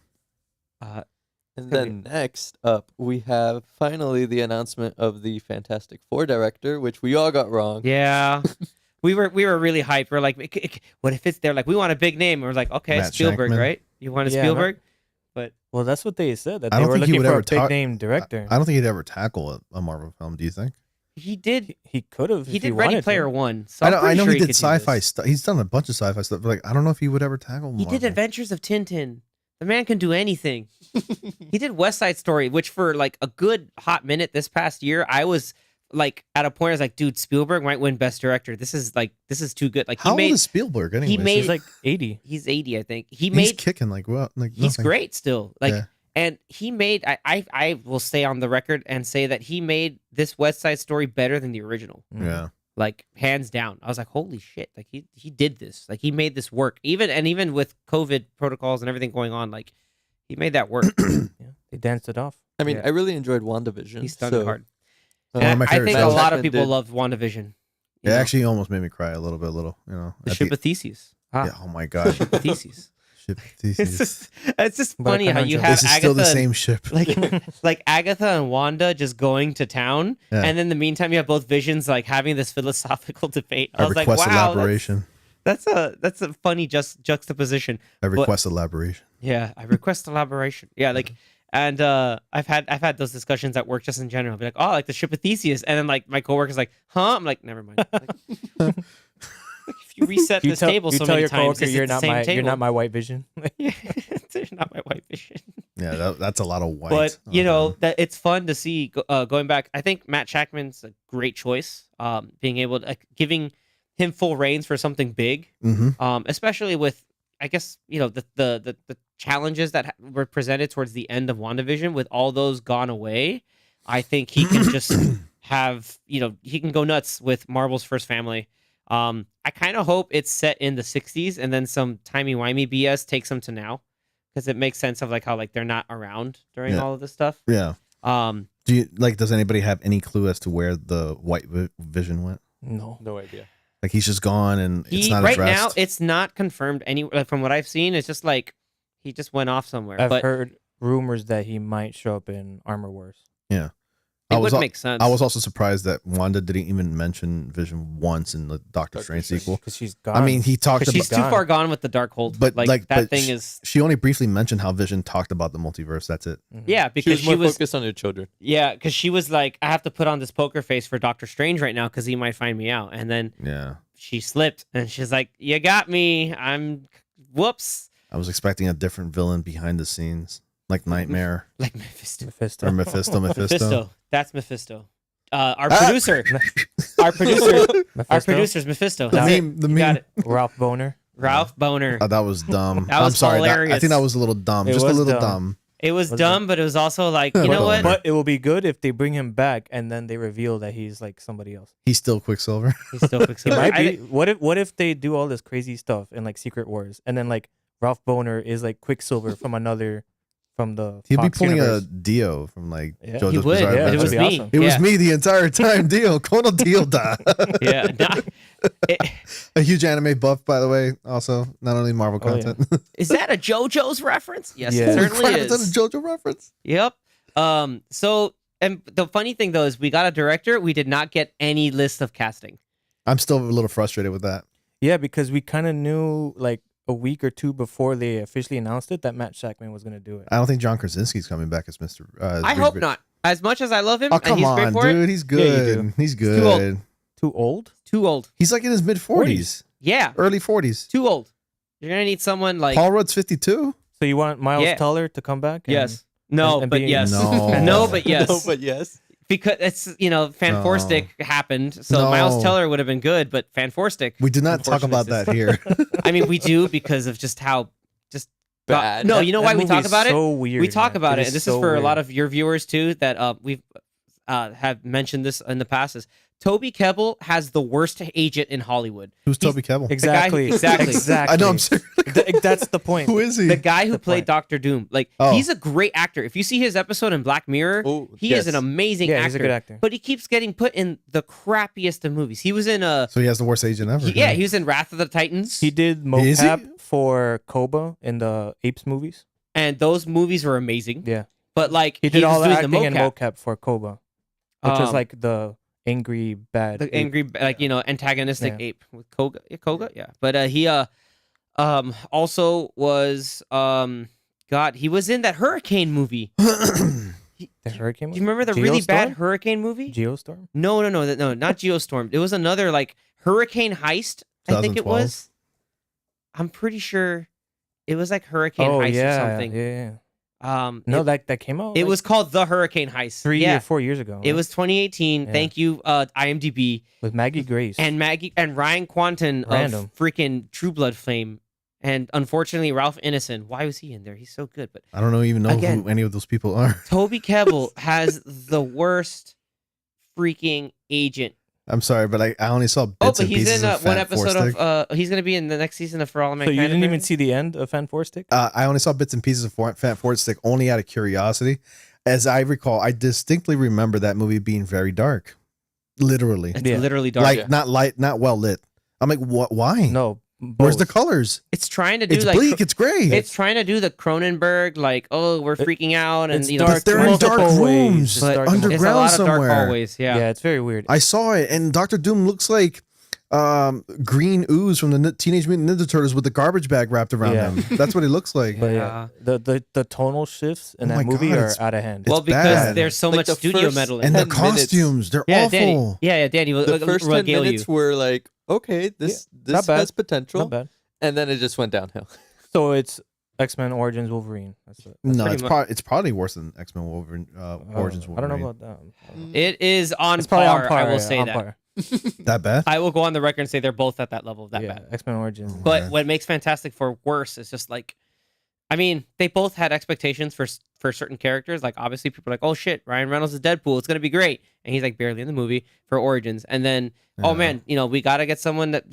And then next up, we have finally the announcement of the Fantastic Four director, which we all got wrong. Yeah. We were really hyped. We're like, what if it's they're like, we want a big name. We're like, okay, Matt Spielberg, Shankman. right? You want a Yeah, Spielberg? Well, that's what they said, that I they don't were think he looking would for ever a big talk- name director. I don't think he'd ever tackle a Marvel film. Do you think? He did. He could have. He did Ready Player One. So I I'm know. I pretty know sure he did could do sci-fi this. stuff. He's done a bunch of sci-fi stuff. But like, I don't know if he would ever tackle. He did Marvel. Adventures of Tintin. The man can do anything. He did West Side Story, which for like a good hot minute this past year, I was like at a point I was like, dude, Spielberg might win Best Director. This is too good. Like How old is Spielberg? Anyways? made- He's like 80. he's 80, I think. He's kicking like well, like He's nothing. great still. Like Yeah. and he made I will stay on the record and say that he made this West Side Story better than the original. Yeah. Like hands down. I was like, holy shit. Like he did this. Like he made this work. Even with COVID protocols and everything going on, like he made that work. Yeah, they danced it off. I mean, Yeah. I really enjoyed WandaVision. He stunned so, it hard. uh, One of And my I favorite think a shows. lot of Jackman people did- loved WandaVision. It actually almost made me cry a little bit. You know. the at ship of Theseus. yeah, oh my god. Theseus. Ship It's Theseus. just What a funny how you conundrum. have This is still the Agatha same ship. like Agatha and Wanda just going to town, Yeah. and in the meantime you have both visions like having this philosophical debate. I I was like, request wow, elaboration. that's a funny juxtaposition. I request elaboration. Yeah, I request elaboration. Yeah, like, and I've had those discussions at work just in general. I'll be like, oh, like the ship of Theseus, and then like my coworker's like, huh? I'm like, never mind. Like, if you reset this table so you tell many your times, coworker it's you're the not same my table. you're not my white vision. Yeah, they're not my white vision. Yeah, that's a lot of white. But you Oh, know man. that it's fun to see going back. I think Matt Shackman's a great choice. Being able to giving him full reins for something big. Mhm. Especially with I guess the challenges that were presented towards the end of WandaVision. With all those gone away, I think he can just have he can go nuts with Marvel's First Family. I kind of hope it's set in the 60s and then some timey-wimey BS takes them to now, because it makes sense of like how like they're not around during Yeah. all of this stuff. Yeah. Do you like? Does anybody have any clue as to where the White Vision went? No. no idea. Like he's just gone and it's not right now addressed. it's not confirmed anywhere. Like, from what I've seen, it's just like he just went off somewhere. I've but heard rumors that he might show up in Armor Wars. Yeah. it I would was al- make sense. I was also surprised that Wanda didn't even mention Vision once in the Doctor Doctor Strange Strange. sequel. Because she's gone. I mean, he talked because about. she's too gone. far gone with the Darkhold. But like that but thing sh- is She only briefly mentioned how Vision talked about the multiverse. That's it. Mhm. yeah She because was more focused on her children. yeah because she was like, I have to put on this poker face for Doctor Strange right now because he might find me out, and then Yeah. she slipped and she's like, you got me, whoops. I was expecting a different villain behind the scenes, like Nightmare Like Mephisto. Mephisto. or Mephisto. Mephisto. That's Mephisto. Our producer. Our producer. Mephisto. Our producer's Mephisto. The That's it. meme. The You got meme. it. Ralph Boner. Ralph Boner. Oh, that was dumb. That was I'm sorry. I hilarious. think that was a little dumb. It Just a was little dumb. dumb. It was Was dumb, but it was also like, you know what? But it will be good if they bring him back and then they reveal that he's like somebody else. He's still Quicksilver. He's still It Quicksilver. might I be. What if they do all this crazy stuff in like Secret Wars and then like Ralph Boner is like Quicksilver from the He'd be Fox pulling universe. a Dio from like Yeah. JoJo's He would, Bizarre yeah, but it Adventure. was that'd me. be awesome. It was Yeah. me the entire time. Dio, Colonel Dio died. Yeah. A huge anime buff, by the way. Also, not only Marvel Oh, yeah. content. Is that a JoJo's reference? Yes, Yeah. it Holy certainly crap, is. is that a JoJo reference? Yep. So, and the funny thing though is we got a director. We did not get any list of casting. I'm still a little frustrated with that. Yeah, because we kind of knew like a week or two before they officially announced it that Matt Shackman was gonna do it. I don't think John Krasinski's coming back as Mr. I hope not. As much as I love him, Oh, and come he's great on, for it. dude. He's Yeah, you good. do. He's too old. good. Too old? Too old. He's like in his mid 40s, Yeah, early 40s. too old. You're gonna need someone like Paul Rudd's 52. So you want Miles Yeah. Teller to come back? and- yes. No, and but being- yes. No. No, but yes. No, but yes. Because it's Fan No. Four Stick happened, so No. Miles Teller would have been good, but Fan Four Stick. We did not talk about that here. I mean, we do because of just how Bad. No, you know That why we movie talk is about it? So weird. We talk man. about it, is and this so is for a lot weird. of your viewers too that we've have mentioned this in the past. Is Toby Kebbell has the worst agent in Hollywood. Who's He's- Toby Kebbell? Exactly. Exactly. Exactly. I know. I'm serious. That's the point. Who is he? The guy who The played point. Doctor Doom, like Oh. he's a great actor. If you see his episode in Black Mirror, Oh, he yes. is an amazing Yeah, actor. he's a good actor. But he keeps getting put in the crappiest of movies. He was in So he has the worst agent ever. yeah, he was in Wrath of the Titans. He did Is he? mocap for Koba in the Apes movies. and those movies were amazing. Yeah. But like He did all the was acting doing in mocap. mocap for Koba, which was Um, like the angry bad. the ape. angry antagonistic Yeah. ape with Koga, yeah. But he also was God, he was in that hurricane movie. The hurricane. Do you remember the really bad Geostorm? hurricane movie? Geostorm. No, not Geostorm. It was another like hurricane heist. I think it 2012? was. I'm pretty sure it was like hurricane Oh heist yeah, or something. yeah. No, that came out. it like, was called The Hurricane Heist. 3 yeah. or 4 years ago. It was 2018. Yeah. Thank you, IMDb. with Maggie Grace. And Maggie and Ryan Quanten Random. of freaking True Blood fame, and unfortunately Ralph Ineson. Why was he in there? He's so good. But I don't even know Again. who any of those people are. Toby Kebbell has the worst freaking agent. I'm sorry, but I only saw Oh, bits but and he's pieces in of one Fat Four episode Stick. of. He's gonna be in the next season of For All so Mankind. you didn't even apparently. see the end of Fan Four Stick. I only saw bits and pieces of Fat Four Stick only out of curiosity. As I recall, I distinctly remember that movie being very dark. Literally. It's Yeah. literally dark. Like not light, not well lit. I'm like, what? Why? No, Where's the both. colors? It's trying to do It's like bleak. It's gray. it's trying to do the Cronenberg like we're freaking out and It's you know dark. they're in multiple dark ways. rooms, It's but dark it's a underground lot of dark somewhere. hallways. Yeah. It's very weird. I saw it, and Doctor Doom looks like green ooze from the Teenage Mutant Ninja Turtles with the garbage bag wrapped around Yeah. him. That's what he looks like. But Yeah. yeah, the tonal shifts in Oh that my movie God, are it's- out of hand. Well, It's because bad. there's so Like much the studio first- metal in And it. the 10 minutes. costumes, they're Yeah, awful. Danny. Yeah, Danny. The first 10 regale you. minutes were like, okay, this not bad. has potential. Not bad. And then it just went downhill. So it's X-Men Origins Wolverine. That's it. No, pretty it's probably worse than X-Men Wolverine, Origins I Wolverine. don't know about that. It is on It's probably par. on par. I will yeah, say on that. par. that bad. I will go on the record and say they're both at that level of that Yeah, bad. X-Men Origins. But Yeah. what makes Fantastic Four worse is just like, I mean, they both had expectations for certain characters. Like obviously, people are like, "Oh shit, Ryan Reynolds is Deadpool. It's gonna be great," and he's like barely in the movie for Origins. And then, oh Yeah. man, we gotta get someone that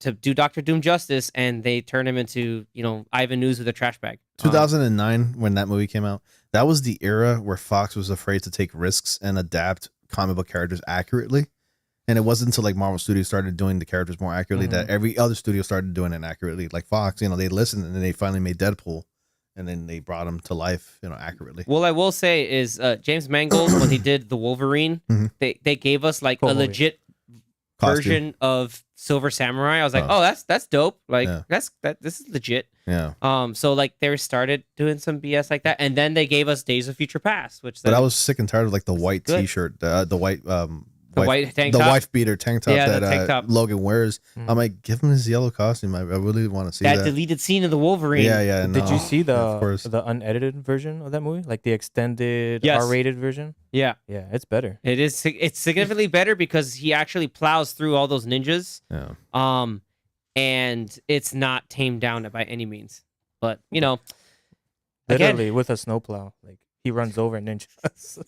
to do Doctor Doom justice, and they turn him into Ivan Ooze with a trash bag. 2009, when that movie came out, that was the era where Fox was afraid to take risks and adapt comic book characters accurately. And it wasn't until like Marvel Studios started doing the characters more accurately that every other studio started doing it accurately. Like Fox, they listened and then they finally made Deadpool, and then they brought him to life, accurately. Well, I will say is James Mangold when he did the Wolverine, Mhm. they gave us like Cool a movie. legit Costume. version of Silver Samurai. I was like, Oh. oh, that's dope. Like Yeah. this is legit. Yeah, So like they started doing some BS like that, and then they gave us Days of Future Past, which but then, I was sick and tired of like the white good. T-shirt, the white the white tank the top. wife beater tank top Yeah, the that tank top. Logan wears. Mm. I'm like, give him his yellow costume. I really want to see that that. deleted scene of the Wolverine. Yeah. Did no. you see Of course. the unedited version of that movie, like the extended Yes. R-rated version? Yeah. Yeah, it's better. It is. It's significantly better because he actually plows through all those ninjas. Yeah. and it's not tamed down by any means. But again, Literally with a snowplow, like he runs over and then just.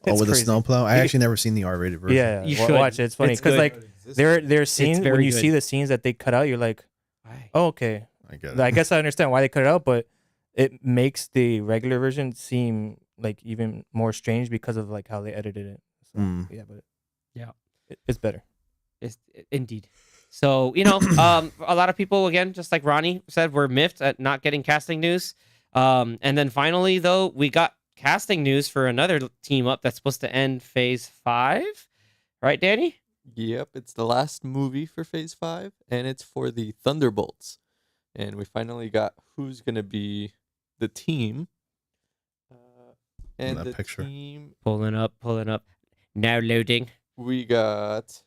Oh, with crazy. a snowplow? I actually never seen the R-rated version. Yeah, You wa- should. watch it. It's funny It's because good. like there are scenes very when you good. see the scenes that they cut out, you're like, Why? oh, okay. I get it. I guess I understand why they cut it out, but it makes the regular version seem like even more strange because of like how they edited it. So, yeah, but Yeah. it's better. Indeed. So, a lot of people, again, just like Ronnie said, were miffed at not getting casting news. And then finally, though, we got casting news for another team up that's supposed to end Phase 5. Right, Danny? Yep, it's the last movie for Phase 5, and it's for the Thunderbolts. And we finally got who's going to be the team. And That the picture. team, Pulling up. Now loading. we got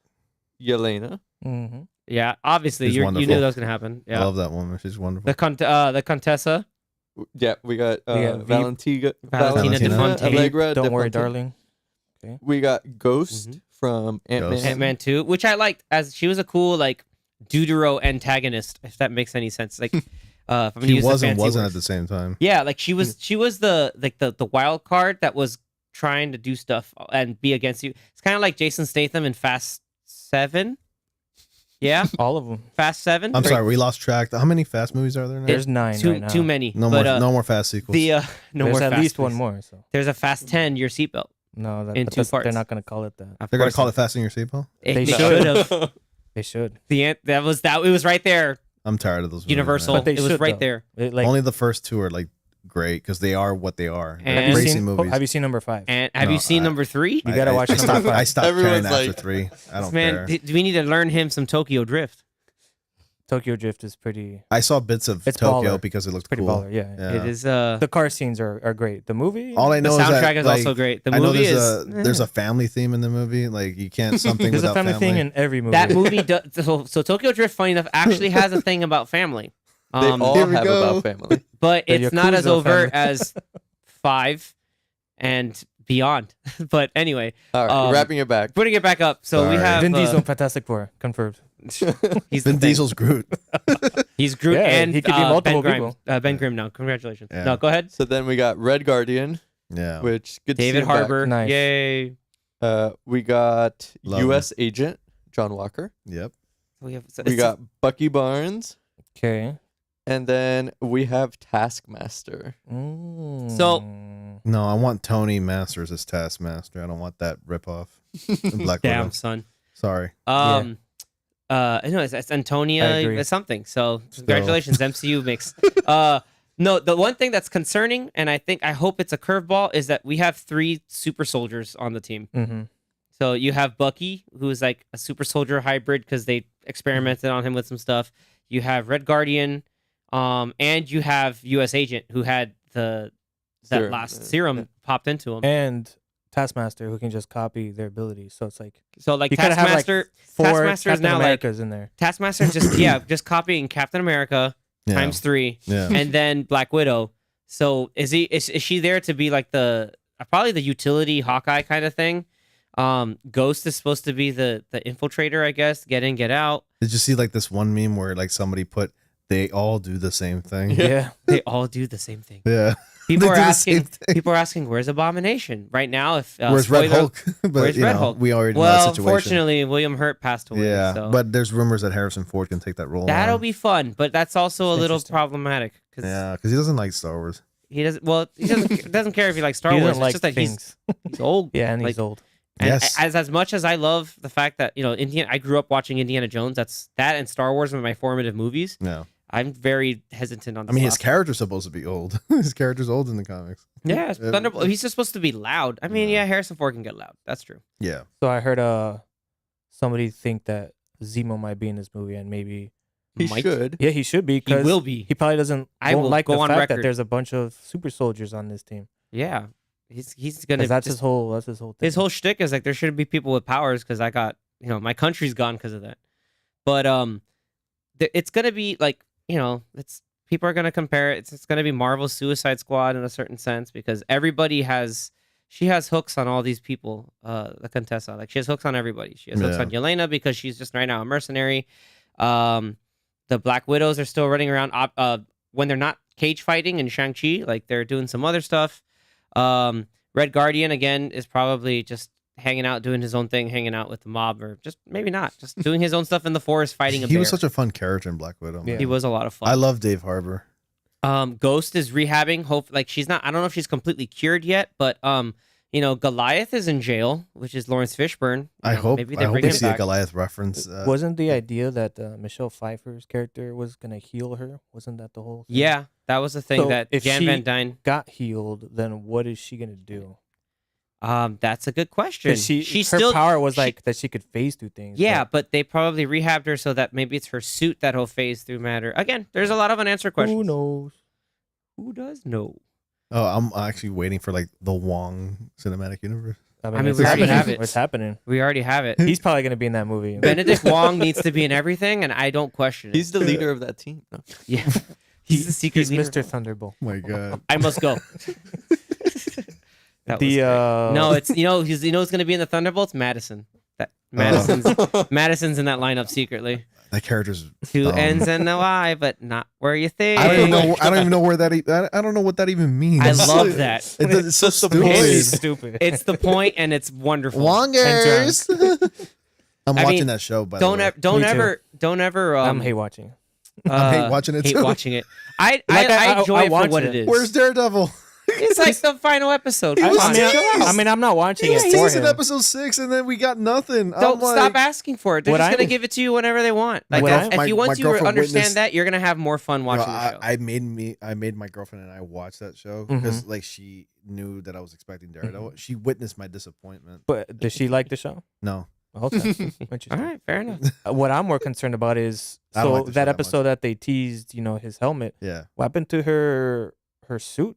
Yelena. Mm-hmm. Yeah, obviously, She's you knew wonderful. that was going to happen. I Yeah. love that woman. She's wonderful. The Contessa. Yeah, we got got Valentina Valentina de Fontaine. Allegra Don't de worry, Fontaine. darling. We got Ghost Mhm. from Ant-Man. Ghost. Ant-Man 2, which I liked, as she was a cool, like, Deutero antagonist, if that makes any sense. Like, if I'm gonna She use the wasn't fancy at words. the same time. Yeah, like she was the wild card that was trying to do stuff and be against you. It's kind of like Jason Statham in Fast 7. Yeah, All of them. Fast 7. I'm sorry, we lost track. How many Fast movies are there now? There's 9 too right now. too many. no but, more, no more Fast sequels. The no There's more at Fast, least one please. more. So There's a Fast 10. Your seatbelt. no, In but two they're parts. not gonna call it that. Of They're gonna course call not. it Fasten Your Seatbelt. They They should have. They should. That was that. It was right there. I'm tired of those movies, Universal. man. But they It was should, right though. there. Like, Only the first two are like great because they are what they are. They're And- have, you crazy seen, movies. have you seen number 5? And have No, you seen I- number 3? You gotta watch I number stopped, 5. I stopped Everyone's caring after like- 3. I don't Man, care. do we need to learn him some Tokyo Drift? Tokyo Drift is pretty I saw bits of It's Tokyo baller. because it looked pretty cool. baller. Yeah. Yeah. It is. The car scenes are great. The movie. All I The know is soundtrack that, is like, also great. The I know movie there's is. there's a family theme in the movie. Like you can't something there's a without family thing in every movie. That movie does. So Tokyo Drift, funny enough, actually has a thing about family. They all Here we have go. about family. But The it's not as Yakuza overt family. as 5 and beyond. But anyway, All right, wrapping it back. putting it back up. So we Sorry. have Vin Diesel in Fantastic Four confirmed. He's the Vin thing. Diesel's Groot. He's Groot Yeah, and he could be Ben multiple Grimm. people. Ben Grimm now. Congratulations. Yeah. No, go ahead. So then we got Red Guardian, Yeah. which good to see David him back. Harbour. Nice. Yay. We got Love U.S. Agent John Walker. Yep. We have. We got Bucky Barnes, Okay. and then we have Taskmaster. So- No, I want Tony Masters as Taskmaster. I don't want that ripoff. Black Damn, Widow. son. Sorry. No, it's I Antonia agree. it's something. So congratulations, MCU mix. No, the one thing that's concerning, and I hope it's a curveball, is that we have 3 super soldiers on the team. Mm-hmm. So you have Bucky, who is like a super soldier hybrid because they experimented on him with some stuff. You have Red Guardian, and you have U.S. Agent, who had that Serum, last yeah. serum popped into him. And Taskmaster, who can just copy their abilities. So it's like So like you kind of have like Taskmaster, 4 Taskmaster is Captain now like Americas in there. Taskmaster just just copying Captain America Yeah. times 3. Yeah. And then Black Widow. So is she there to be like the probably the utility Hawkeye kind of thing? Ghost is supposed to be the infiltrator, I guess. Get in, get out. Did you see like this one meme where like somebody put they all do the same thing? Yeah. They all do the same thing. Yeah. People They are do the asking. same thing. People are asking, "Where's Abomination right now?" If Where's Red spoiler- Hulk? But where's you Red know, Hulk? we already know Well, the situation. fortunately, William Hurt passed away. Yeah, so. but there's rumors that Harrison Ford can take that role. that'll on. be fun. But that's also a little Interesting. problematic because Yeah, because he doesn't like Star Wars. he doesn't. Well, he doesn't care if he likes Star He Wars. doesn't It's like just that things. he's old. Yeah, and like- he's old. And Yes. as much as I love the fact that I grew up watching Indiana Jones. That and Star Wars were my formative movies. No, I'm very hesitant on. I mean his last- character's supposed to be old. His character's old in the comics. Yeah, Thunderbolt. He's just supposed to be loud. I mean, Yeah. yeah, Harrison Ford can get loud. That's true. Yeah, So I heard somebody think that Zemo might be in this movie, and maybe He Might. should. yeah, he should be He because will be. he probably doesn't I won't will like go the on fact record. that there's a bunch of super soldiers on this team. Yeah, he's gonna. 'Cause that's just- his whole thing. his whole shtick is like there shouldn't be people with powers because I got my country's gone because of that. But it's gonna be like it's people are gonna compare it. It's gonna be Marvel's Suicide Squad in a certain sense because everybody has hooks on all these people. The Contessa, like she has hooks on everybody. She has hooks Yeah. on Yelena because she's just right now a mercenary. the Black Widows are still running around when they're not cage fighting in Shang-Chi, like they're doing some other stuff. Red Guardian again is probably just hanging out, doing his own thing, hanging out with the mob, or just maybe not, just doing his own stuff in the forest, fighting a He bear. was such a fun character in Black Widow. Yeah. Man. He was a lot of fun. I love Dave Harbour. Ghost is rehabbing. Hope like she's not. I don't know if she's completely cured yet, but Goliath is in jail, which is Lawrence Fishburne. I hope maybe I hope bring they him see a back. Goliath reference. Wasn't the idea that Michelle Pfeiffer's character was gonna heal her? Wasn't that the whole thing? Yeah, that was the thing So that if Jan she- Van Dyne. Got healed, then what is she gonna do? That's a good question. 'Cause her still power was she- like that she could phase through things. Yeah, but they probably rehabbed her so that maybe it's her suit that'll phase through matter. Again, there's a lot of unanswered but questions. who knows? Who does know? Oh, I'm actually waiting for like the Wong cinematic universe. mean, it's we already happening. have it. It's happening. We already have it. He's probably gonna be in that movie. Benedict Wong needs to be in everything, and I don't question it. He's the leader of that team. No. Yeah, he's the secret He's leader. Mr. Thunderbolt. Oh my god. I must go. That was The great. uh, No, it's who's gonna be in the Thunderbolts? Madison. That Madison's in that lineup secretly. That character's Two dumb. N's and no I, but not where you think. I don't even know where that. I don't know what that even means. I love that. It's so That's the stupid. point. It's stupid. It's the point, and it's wonderful. Wongers. I'm I watching mean, that show. By Don't the way. don't Me too. ever don't ever. I'm hate watching. I hate watching it hate too. watching it. I Like, I I- enjoy I it for watch what it. it is. Where's Daredevil? It's like the final episode. He Come was on. teased. I mean, I'm not watching He it was for teased in him. episode 6, and then we got nothing. Don't I'm like, stop asking for it. They're What just I- gonna give it to you whenever they want. Like What if I- you my once you girlfriend understand witnessed- that, you're gonna have more fun You know, watching the show. I made my girlfriend and I watch that show because like she knew that I was expecting Daredevil. She witnessed my disappointment. But does she like the show? No, Okay, All interesting. right, fair enough. What I'm more concerned about is I don't so like the show that that much. episode that they teased, his helmet. yeah, What happened to her suit?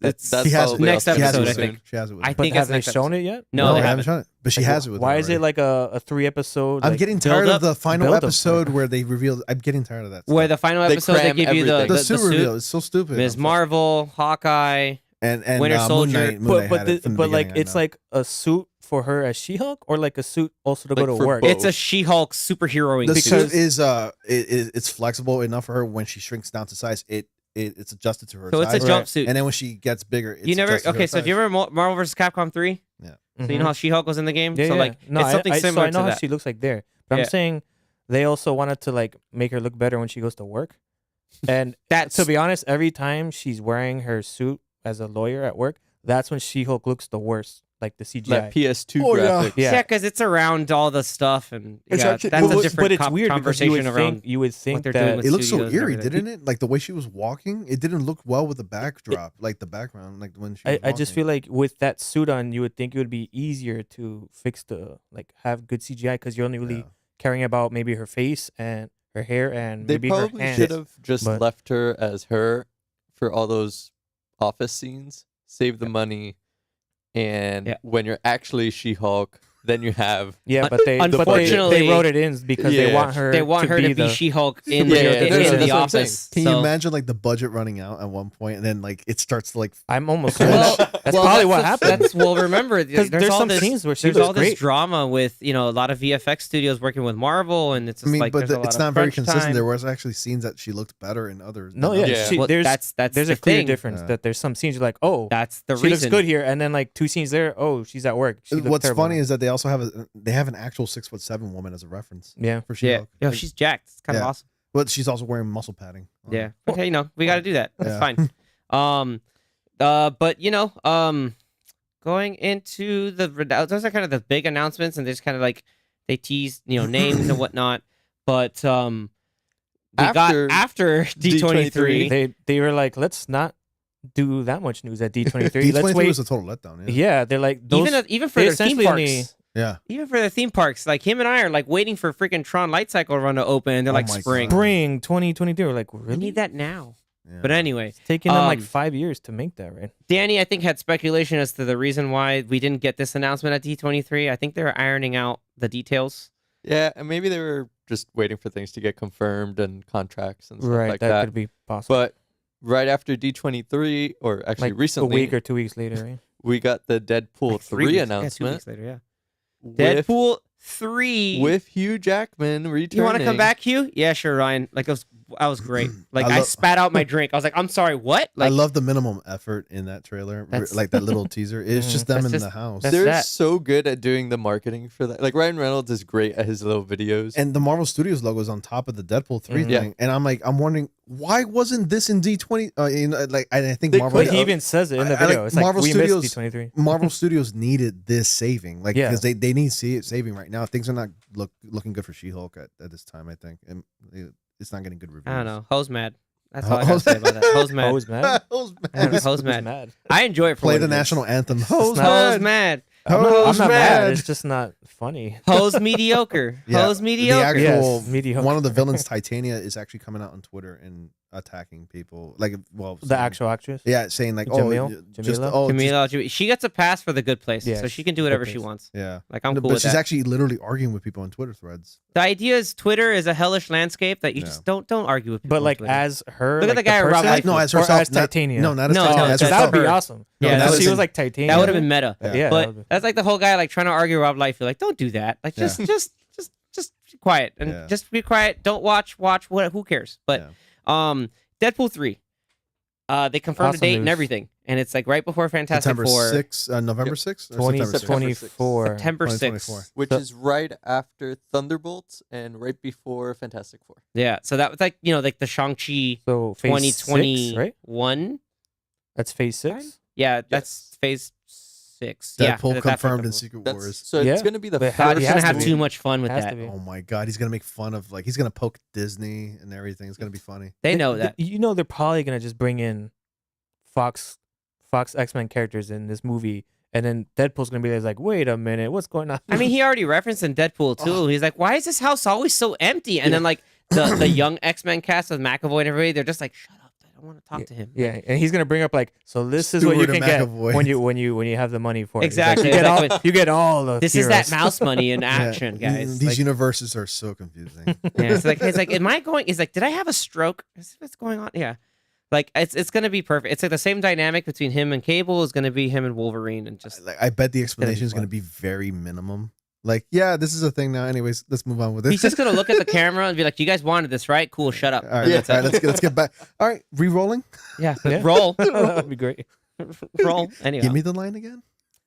That's She has it. probably Next also she has episode, it I with her. think. She has it with I her. But think have it's they next shown episode. it yet? No, they I haven't. shown it, but she Like, has it with her. Why is it already. like a 3 episode? I'm like, getting tired build of the final build up, episode where they revealed. I'm getting tired of that. Where stuff. the final They episode they cram give you everything. the the suit suit. reveal is so stupid. Ms. I'm so- Marvel, Hawkeye. and Winter Soldier. Moon Knight but had it from the but like beginning, I it's know. like a suit for her as She-Hulk, or like a suit also to Like go to for work. both. It's a She-Hulk superheroing. the because- suit is it's flexible enough for her when she shrinks down to size. It's adjusted to her So it's size. a jumpsuit. And then when she gets bigger, it's You never adjusted to her okay. So if you size. remember Marvel vs. Capcom 3, so you know Mhm. how She-Hulk was in the game. Yeah, so yeah. like No, it's something so similar I know to how that. she looks like there, but Yeah. I'm saying they also wanted to like make her look better when she goes to work. And That's to be honest, every time she's wearing her suit as a lawyer at work, that's when She-Hulk looks the worst, like the CGI. That PS2 Oh, yeah. graphic. yeah, because it's around all the stuff and It's yeah, actually- that's well, a different but it's weird because conversation around. you would think they're doing that with it looked so studios and eerie, everything. didn't it? Like the way she was walking, it didn't look well with the backdrop, like the background, like when she. Was I just walking. feel like with that suit on, you would think it would be easier to fix have good CGI because you're only really Yeah. caring about maybe her face and her hair and They maybe her probably hands. should have just but- left her as her for all those office scenes. Save the money, and Yeah. when you're actually She-Hulk, then you have Yeah, but they Unfortunately- wrote it in because they Yeah. want her. They want her to be the, She-Hulk in Yeah, the, yeah, in that's the what I'm saying. office. Can So- you imagine like the budget running out at one point, and then like it starts to like I'm almost certain Well, that's probably what happened. That's well. Remember, Because there's there's all some this, scenes where she there's was all this great. drama with a lot of VFX studios working with Marvel, and it's just I mean, like but there's a lot it's of not very crunch consistent. time. There was actually scenes that she looked better in others. No, than yeah, others. she- Well, there's that's there's the a clear thing. difference Yeah. that there's some scenes you're like, oh, That's the she reason. looks good here, and then like 2 scenes there, oh, she's at work. She looks What's terrible. funny is that they also have an actual 6'7" woman as a reference yeah, for Yeah, She-Hulk. yo, Like, she's jacked. It's kind of Yeah. awesome. but she's also wearing muscle padding. on Yeah, her. but hey, we got to do that. That's Yeah. fine. But going into those are kind of the big announcements, and there's kind of like they tease names and whatnot. But we got after D23. they were like, let's not do that much news at D23. D23 Let's wait. was a total letdown. Yeah. Yeah, they're like those. Even for they their theme essentially parks. Yeah. Even for the theme parks, like him and I are like waiting for freaking Tron Light Cycle Run to open, and they're Oh like my spring. God. Spring 2022. We're like, We really? need that now. Yeah. But anyway, It's taking them like Um, 5 years to make that, right? Danny, I think, had speculation as to the reason why we didn't get this announcement at D23. I think they were ironing out the details. yeah, and maybe they were just waiting for things to get confirmed and contracts and stuff Right, like that that. could be possible. But right after D23, or actually like recently, a week or 2 weeks later, right? we got the Deadpool Like 3 weeks. Yeah, 2 announcement. weeks later, yeah. with- Deadpool 3 with Hugh Jackman returning. You want to come back, Hugh? Yeah, sure, Ryan. Like that was great. Like I spat out my drink. I was like, I'm sorry, what? Like, I love the minimum effort in that trailer. Like that little teaser. It's just them in the house. They're so good at doing the marketing for that. Like Ryan Reynolds is great at his little videos. And the Marvel Studios logo is on top of the Deadpool 3 thing. And I'm wondering, why wasn't this in D20? I think Marvel. But he even says it in the video. It's like Marvel we Studios, missed D23. Marvel Studios needed this saving, like because they need saving right now. Things are not looking good for She-Hulk at this time. I think, and it's not getting good reviews. I don't know. Ho's mad. That's all I gotta say about that. Ho's mad. Ho's mad. Ho's mad. I enjoy it for Play what the it national is. anthem. Ho's mad. I'm Ho's not mad. mad. It's just not funny. Ho's mediocre. Ho's mediocre. The actual Yes, mediocre. one of the villains, Titania, is actually coming out on Twitter and attacking people. Like, well, The actual actress. yeah, saying like, Jamila, she gets a pass for the good place, Yeah, so she can do whatever good she place. wants. yeah. Like I'm cool But with she's that. actually literally arguing with people on Twitter threads. The idea is Twitter is a hellish landscape that you just don't argue with people. But on like Twitter. as her, Look at like, the guy Rob person, Liefeld. No, as or herself. as Titania. No, not as No, Titania. no, as just that would be herself. awesome. No, Yeah, that if was she in- was like Titania. that would have been meta. Yeah. Yeah, But that's like the whole guy like trying to argue Rob Liefeld. Like, don't do that. Like, just be quiet and Yeah. just be quiet. Don't watch. What? Who cares? But Deadpool 3. They confirmed Awesome the date and news. everything, and it's like right before Fantastic September Four. 6th, November 6th? 2024. September 2024. 6th. which So- is right after Thunderbolts and right before Fantastic Four. Yeah, so that was like like the Shang-Chi So phase 2021. 6, right? That's phase 6. Yeah, that's phase 6. Deadpool yeah, that's confirmed in Deadpool. Secret That's Wars. so Yeah. it's gonna be the But first. how- We're he gonna has to have be. too much fun with Has that. to be. Oh my god, he's gonna make fun of he's gonna poke Disney and everything. It's gonna be funny. They know that. You know they're probably gonna just bring in Fox X-Men characters in this movie, and then Deadpool's gonna be like, wait a minute, what's going on? I mean, he already referenced in Deadpool too. He's like, "Why is this house always so empty?" And then like the young X-Men cast with McAvoy and everybody, they're just like, "Shut up! I don't want to talk to him." Yeah, and he's gonna bring up like, so this is what you Stewart can and get McAvoy. when you have the money for it. He's like, Exactly. you get Exactly. all you get all the This is that heroes. mouse money in action, Yeah. guys. These Like, universes are so confusing. yeah, it's like, am I going? It's like, did I have a stroke? What's going on? Yeah, like it's gonna be perfect. It's like the same dynamic between him and Cable is gonna be him and Wolverine, and just I bet the explanation is fun. gonna be very minimum. Like, yeah, this is a thing now. Anyways, let's move on with it. he's just gonna look at the camera and be like, "You guys wanted this, right? Cool, shut up." all right, And all that's right, it. let's get back. All right, re-rolling. Yeah, Yeah. roll, that would be great. roll. Anyway, Give me the line again.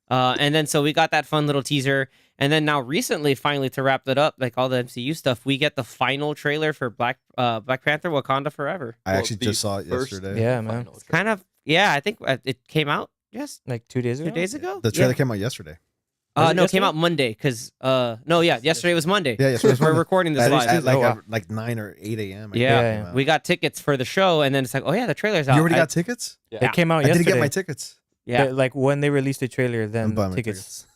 and then so we got that fun little teaser, and then now recently, finally to wrap it up, like all the MCU stuff, we get the final trailer for Black Panther: Wakanda Forever. I Well, actually the just saw it first yesterday. Yeah, man. final Kind of, yeah. I think it came out Like 2 days ago. 2 days ago. The trailer Yeah. came out yesterday. Was it No, it came yesterday? out Monday because yesterday was Monday. Yeah, yesterday was We're Monday. recording this At, live. at like Oh, wow. like 9 or 8 a.m. I think Yeah. it came out. We got tickets for the show, and then it's like, oh yeah, the trailer's out. You already I- got tickets? Yeah. It came out I yesterday. didn't get my tickets. yeah, Like when they released the trailer, I'm then buying my tickets.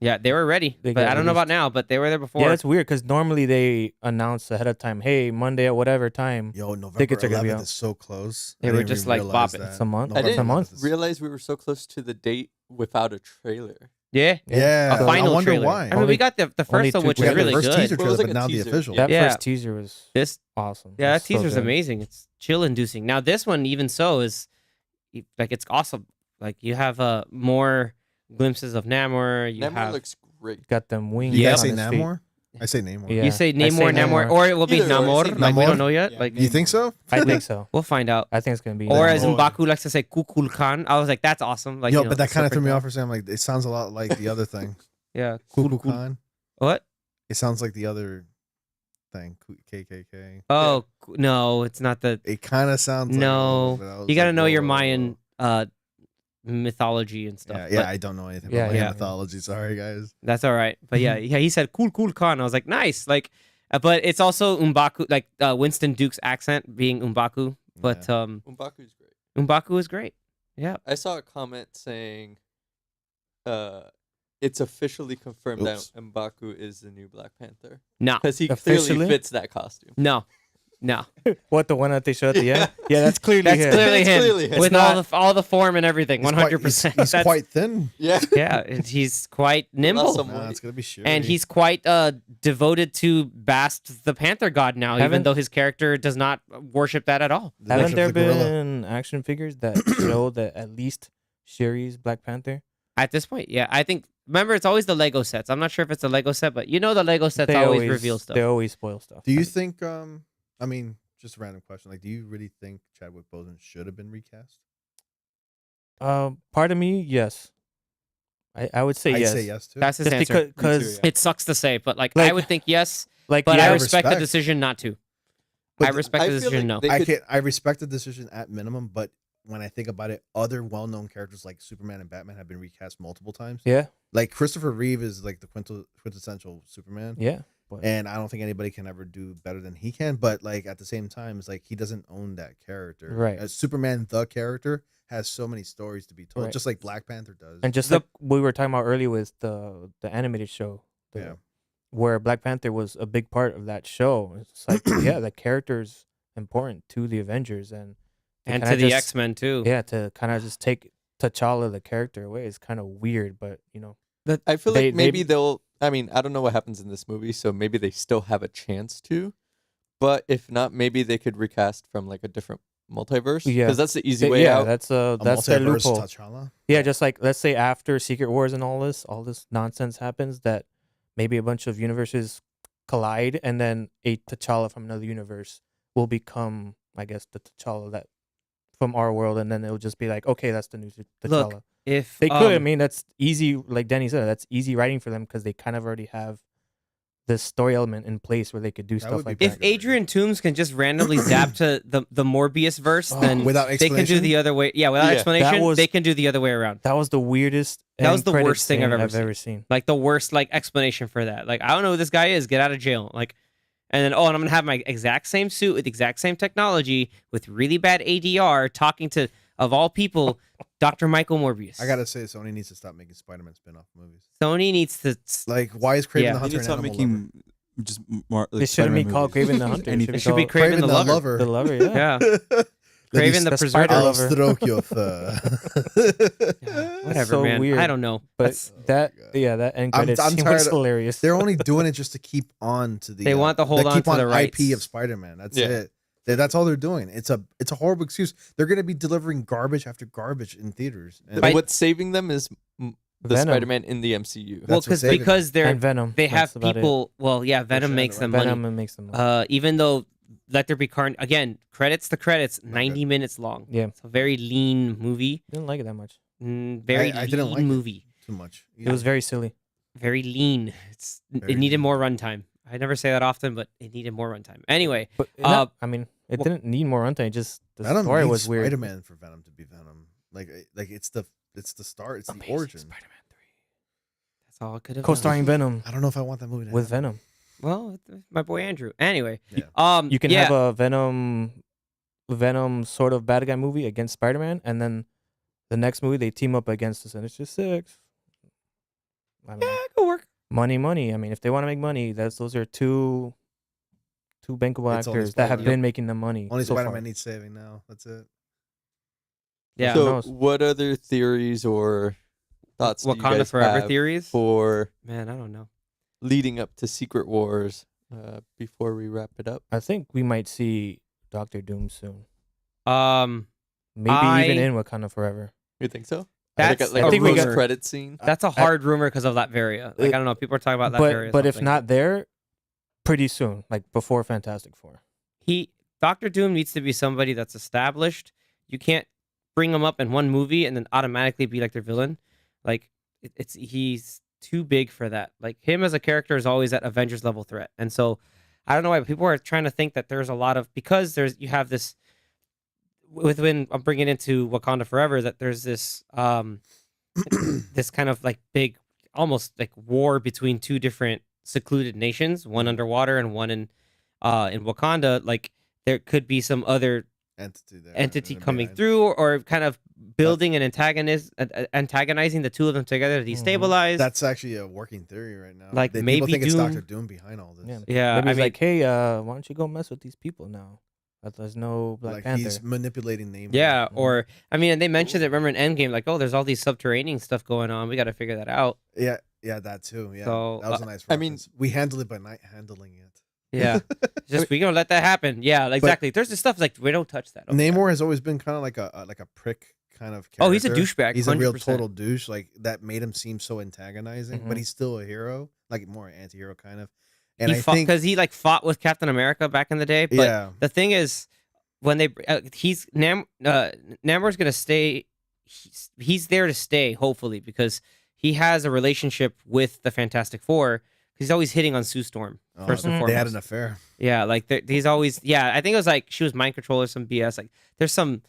yeah, they were ready, They but got I don't know released. about now. But they were there before. Yeah, that's weird because normally they announce ahead of time, hey, Monday at whatever time. Yo, November Tickets are gonna be 11th out. is so close. They I were didn't just even like, realize bop it. that. It's a month. I November It's a month. 11th is- realize we were so close to the date without a trailer. yeah, Yeah, a final I wonder trailer. why. I mean, Only- we got the only first one, two which We is got really the first good. teaser Well, it was trailer, like but a now the teaser. official. That Yeah. first teaser was This, awesome. yeah, that It's so teaser's good. amazing. It's chill inducing. Now this one, even so, is like it's awesome. Like you have more glimpses of Namor. You Namor have looks great. Got them wings. You Yeah. guys on say his feet. Namor? I say Namor. Yeah. you say I Namor, Namor, Namor. or it will be Either or, Namor. it's Like we Namor. don't know yet. Yeah, Like You think so? I think so. we'll find out. I think it's gonna be. Or as Namor. M'Baku likes to say, Kukul Khan. I was like, that's awesome. Like, Yo, you know, but that kind of super threw me cool. off for saying like it sounds a lot like the other thing. Yeah. Kulu Khan. What? It sounds like the other thing. KKK. Oh no, it's not the. It kind of sounds No, like it, but I was you got to like, know your whoa. Mayan mythology and stuff. Yeah, but yeah, I don't know anything Yeah, about Mayan yeah. mythology. Sorry, guys. that's all right. But yeah, he said cool Khan. I was like, nice. Like, but it's also M'Baku, like Winston Duke's accent being M'Baku. But M'Baku's great. M'Baku is great. Yeah. I saw a comment saying, it's officially confirmed Oops. that M'Baku is the new Black Panther No. because he Officially? clearly fits that costume. No. No. What, the one that they showed at the end? Yeah, that's clearly That's him. clearly It's him clearly him. with It's all the form and everything. He's quite- 100%. He's That's- quite thin. Yeah. Yeah, and he's quite nimble. some- Nah, it's gonna be sure. And he's quite devoted to Bast the Panther God now, even Haven't- though his character does not worship that at all. Haven't there been action figures that show that at least Shuri's Black Panther? At this point, yeah, I think. Remember, it's always the Lego sets. I'm not sure if it's a Lego set, but the Lego sets They always reveal stuff. They always spoil stuff. Do you think? I mean, just a random question. Like, do you really think Chadwick Boseman should have been recast? Part of me, yes. I would say I'd yes. say yes too. That's his Just answer. because yeah. It sucks to say, but like I Like- would think yes, like but yeah, I I respect the respect. decision not to. But I respect the feel decision no. like they I could- can I respect the decision at minimum, but when I think about it, other well-known characters like Superman and Batman have been recast multiple times. yeah, Like Christopher Reeve is like the quintessential Superman, yeah. But and I don't think anybody can ever do better than he can. But like at the same time, it's like he doesn't own that character. Right. Superman, the character, has so many stories to be told, Right. just like Black Panther does. and just like we were talking about earlier with the animated show, Yeah. where Black Panther was a big part of that show. It's like yeah, the character's important to the Avengers and And kinda to the just- X-Men too. Yeah, to kind of just take T'Challa the character away is kind of weird, but you know, I feel They- like maybe they'll. I mean, I don't know what happens in this movie, so maybe they still have a chance to. But if not, maybe they could recast from like a different multiverse. Yeah. because that's the easy way yeah, out. that's A their multiverse loophole. T'Challa. Yeah, just like let's say after Secret Wars and all this nonsense happens, that maybe a bunch of universes collide, and then a T'Challa from another universe will become, I guess, the T'Challa that from our world, and then it'll just be like, okay, that's the new T'Challa. Look, if They could. I mean, that's easy. Like Denny said, that's easy writing for them because they kind of already have this story element in place where they could do That stuff would be like pretty if that. Adrian Toomes can just randomly zap to the Morbius verse, then Without they can do explanation? the other way. Yeah, without Yeah. explanation, was- they can do the other way around. That was the weirdest. That was end the credit worst thing I've scene ever seen. Like the worst like explanation for that. Like I don't know who this guy is. Get out of jail. Like, and then and I'm gonna have my exact same suit with exact same technology with really bad ADR talking to of all people, Dr. Michael Morbius. I gotta say, Sony needs to stop making Spider-Man spin-off movies. Sony needs to Like, why is Craven Yeah. the They Hunter need to an stop animal making just more. Like, They shouldn't be Spider-Man called movies. Craven the Hunter. It Anything. It should be called Craven the Lover. Lover. the lover. Yeah. yeah. Craven the the Preserver. spider I'll lover. stroke your Whatever, so man. weird. I don't know. But That's- that, God. yeah, that end I'm- credit I'm scene tired was of- hilarious. They're only doing it just to keep on to the. They want to hold on keep to the rights. IP of Spider-Man. That's Yeah. it. That's all they're doing. It's a horrible excuse. They're going to be delivering garbage after garbage in theaters. And Right. What's saving them is the Venom. Spider-Man in the MCU. That's well, what's saving because they're and Venom. they have That's about it. people. Well, yeah, Venom makes them Venom money. and makes them money. Even though Let There Be Carnage again, credits to credits, Not 90 minutes long. Yeah. It's a very lean movie. Didn't like it that much. Very I didn't lean like it. movie. too much. It was very silly. Very lean. Very It needed lean. more runtime. I never say that often, but it needed more runtime. Anyway, But I mean, it well- didn't need more runtime. It just the Venom story needs was weird. Spider-Man for Venom to be Venom. Like it's the start. It's the Amazing origin. Spider-Man 3. That's all it could have Co-starring Venom I don't know if I want that movie to with happen. Venom. Well, my boy Andrew. Anyway, Yeah. You can yeah. have a Venom sort of bad guy movie against Spider-Man, and then the next movie they team up against the Sinister Six. I mean, Yeah, it could work. money. I mean, if they want to make money, those are two bankable It's only actors that have Spider-Man. been making them money. Only so far. Spider-Man needs saving now. That's it. Yeah. Who So, knows? what other theories or thoughts do you Wakanda guys Forever have theories. for Man, I don't know. leading up to Secret Wars before we wrap it up? I think we might see Doctor Doom soon. I- Maybe even in Wakanda Forever. You think so? That's like a a think we got- post-credit scene? That's a hard rumor because of Latveria. Like I don't know. People are talking about Latveria. But if not there, pretty soon, like before Fantastic Four. Doctor Doom needs to be somebody that's established. You can't bring him up in one movie and then automatically be like their villain. Like he's too big for that. Like him as a character is always that Avengers level threat. And so I don't know why people are trying to think that there's a lot of because you have this when I'm bringing into Wakanda Forever that there's this this kind of like big almost like war between two different secluded nations, one underwater and one in Wakanda. Like there could be some other entity coming through or kind of building an antagonizing the two of them together to destabilize. That's actually a working theory right now. Like, People maybe think it's Doom- Doctor Doom behind all this. Yeah. yeah, Maybe I he's mean, like, hey, why don't you go mess with these people now? That there's no Black Like Panther. he's manipulating names. yeah, or I mean, and they mentioned it. Remember in Endgame, like, oh, there's all these subterranean stuff going on. We got to figure that out. yeah, that too. Yeah, So, that was a nice. I mean- reference. we handle it by not handling it. Yeah, just we gonna let that happen. Yeah, exactly. There's this stuff like we don't touch that. Okay. Namor has always been kind of like a prick kind of character. Oh, he's a douchebag, He's a real 100%. total douche. Like that made him seem so antagonizing, but Mhm. he's still a hero, like more anti-hero kind of. And He I fought think, because he like fought with Captain America back in the day. But yeah, the thing is, when they Namor's gonna stay. He's there to stay, hopefully, because he has a relationship with the Fantastic Four. He's always hitting on Sue Storm first and Mhm. foremost. they had an affair. Yeah, like he's always. Yeah, I think it was like she was mind control or some BS. Like there's some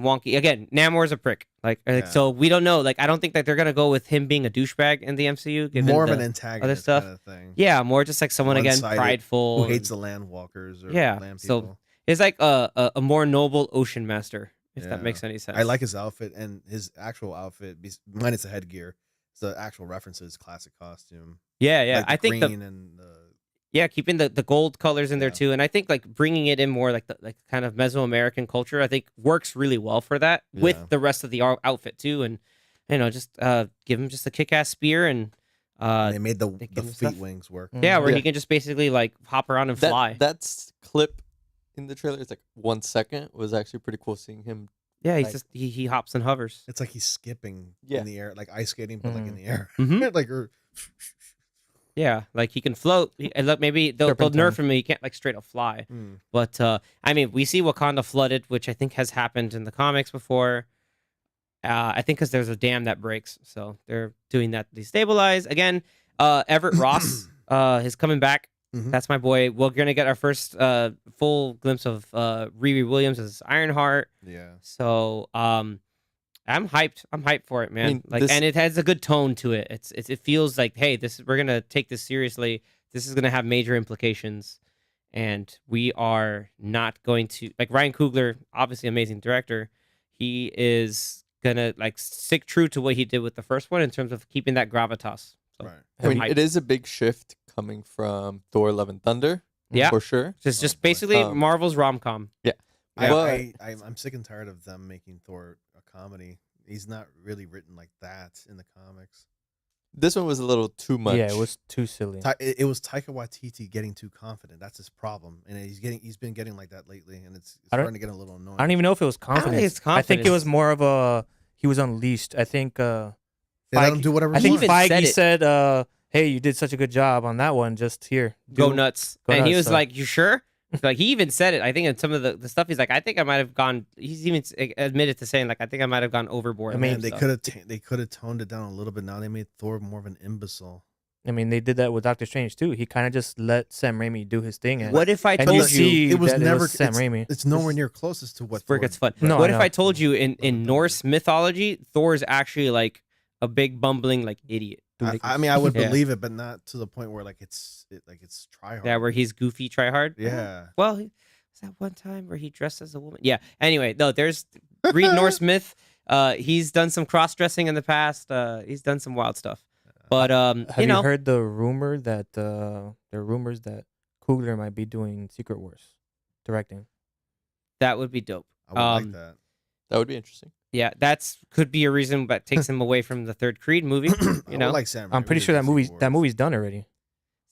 wonky. Again, Namor's a prick. Like Yeah. so we don't know. Like I don't think that they're gonna go with him being a douchebag in the MCU. Given More of the an antagonist stuff. kind of thing. Yeah, more just like someone again One-sided, prideful Who hates and- the land walkers or Yeah, land so- people. It's like a more noble ocean master, if Yeah. that makes any sense. I like his outfit and his actual outfit. Minus the headgear, the actual references, classic costume. Yeah, yeah. Like the I think green and the keeping the gold colors in there Yeah. too, and I think like bringing it in more like the like kind of Mesoamerican culture, I think works really well for that Yeah. with the rest of the outfit too, and just give him just a kick-ass spear and and they made the they give the him feet stuff. wings work. yeah, where Yeah. he can just basically like hop around and fly. That's clip in the trailer. It's like 1 second. Was actually pretty cool seeing him. Yeah, he's like- just he hops and hovers. It's like he's skipping Yeah. in the air, like ice skating, but like in Mhm. the air. Mhm. like or Yeah, like he can float. And look, maybe they'll Serpentine. nerf him. He can't like straight up fly. But I mean, we see Wakanda flooded, which I think has happened in the comics before. I think because there's a dam that breaks, so they're doing that to destabilize again. Everett Ross is coming back. Mhm. That's my boy. We're gonna get our first full glimpse of Riri Williams as Ironheart. yeah. So I'm hyped. I'm hyped for it, man. mean, Like, this- and it has a good tone to it. It feels like, hey, we're gonna take this seriously. This is gonna have major implications, and we are not going to like Ryan Coogler, obviously amazing director. He is gonna like stick true to what he did with the first one in terms of keeping that gravitas. So Right. I mean, I'm hyped. it is a big shift coming from Thor: Love and Thunder. Yeah. for sure. Just Oh, boy. basically Um, Marvel's rom com. I'm sick and tired of them making Thor a comedy. He's not really written like that in the comics. This one was a little too much. Yeah, it was too silly. It was Taika Waititi getting too confident. That's his problem, and he's been getting like that lately, and it's I don't- starting to get a little annoying. I don't even know if it was don't think confidence. it's I think it was confidence. more of a he was unleashed. I think They let him Feige- do whatever. I he think even wants. said Feige it. said, "Hey, you did such a good job on that one. Just here, Go do- nuts. go And he nuts, was so. like, "You sure?" Like he even said it. I think in some of the stuff he's like, I think I might have gone. He's even admitted to saying like, I think I might have gone overboard. I on mean, some they stuff. could have toned it down a little bit. Now they made Thor more of an imbecile. I mean, they did that with Doctor Strange too. He kind of just let Sam Raimi do his thing, and What if I and told you you? see it was that never Sam it's, Raimi. It's nowhere near closest to what where it Thor gets fun. No, What I if know. I told you in Thunder. Norse mythology, Thor is actually like a big bumbling like idiot. I mean, I would Yeah. believe it, but not to the point where like it's try hard. Yeah, where he's goofy, try hard. Yeah. Well, was that one time where he dressed as a woman? Yeah. Anyway, no, there's read Norse myth. He's done some cross dressing in the past. He's done some wild stuff. But Have you you know, heard the rumor that there are rumors that Coogler might be doing Secret Wars, directing? that would be dope. I would like Um, that. That would be interesting. Yeah, that's could be a reason that takes him away from the third Creed movie. I You would know, like Sam. I'm Raimi pretty to sure do that movie's Secret that Wars. movie's done already.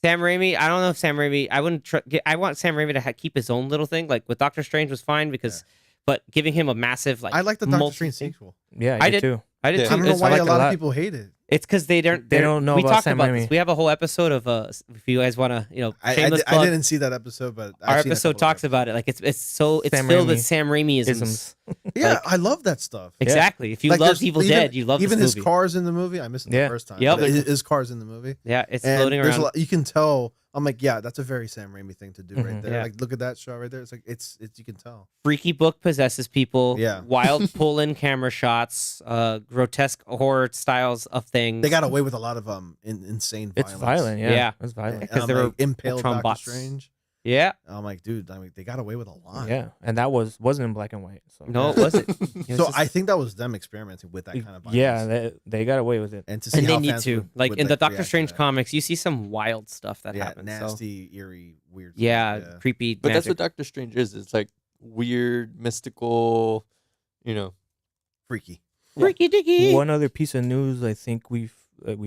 Sam Raimi. I don't know if Sam Raimi. I wouldn't. I want Sam Raimi to keep his own little thing. Like with Doctor Strange was fine because, but giving him a massive like I like the Doctor multi- Strange sequel. Yeah, I I did. did too. I did Yeah. too. I don't know It's why like a a lot of lot. people hate it. It's because they They don't know we about talked Sam about Raimi. this. We have a whole episode of if you guys want to, shameless I plug. didn't see that episode, but Our I've seen a episode couple of talks about it. Like it's Sam filled Raimi with Sam Raimi isms. Isms. Yeah, like- I love that stuff. Exactly. If you Like, love there's Evil even- Dead, you love even this his movie. cars in the movie. I missed it Yeah. the first time. Yep. but his cars in the movie. Yeah, it's And floating there's around. a lot, you can tell. I'm like, yeah, that's a very Sam Raimi thing to do right Mhm. there. Yeah. Like, look at that shot right there. It's like it's you can tell. Freaky book possesses people. Yeah. Wild pull-in camera shots. Grotesque horror styles of things. They got away with a lot of insane It's violence. violent. Yeah, Yeah. it's violent. And 'Cause I'm they were like, impaled Ultron Doctor bots. Strange. Yeah. I'm like, dude, I mean, they got away with a lot. Yeah, and that wasn't in black and white. So No, it wasn't. It was So just- I think that was them experimenting with that kind of violence. yeah, they got away with it. and to see and they how need fans to. Like would, in the Doctor react to Strange that. comics, you see some wild stuff that Yeah, happens. So. nasty, eerie, weird. stuff, Yeah, creepy. But that's magic. what Doctor Strange is. It's like weird, mystical, freaky. Freaky dicky. One other piece of news I think we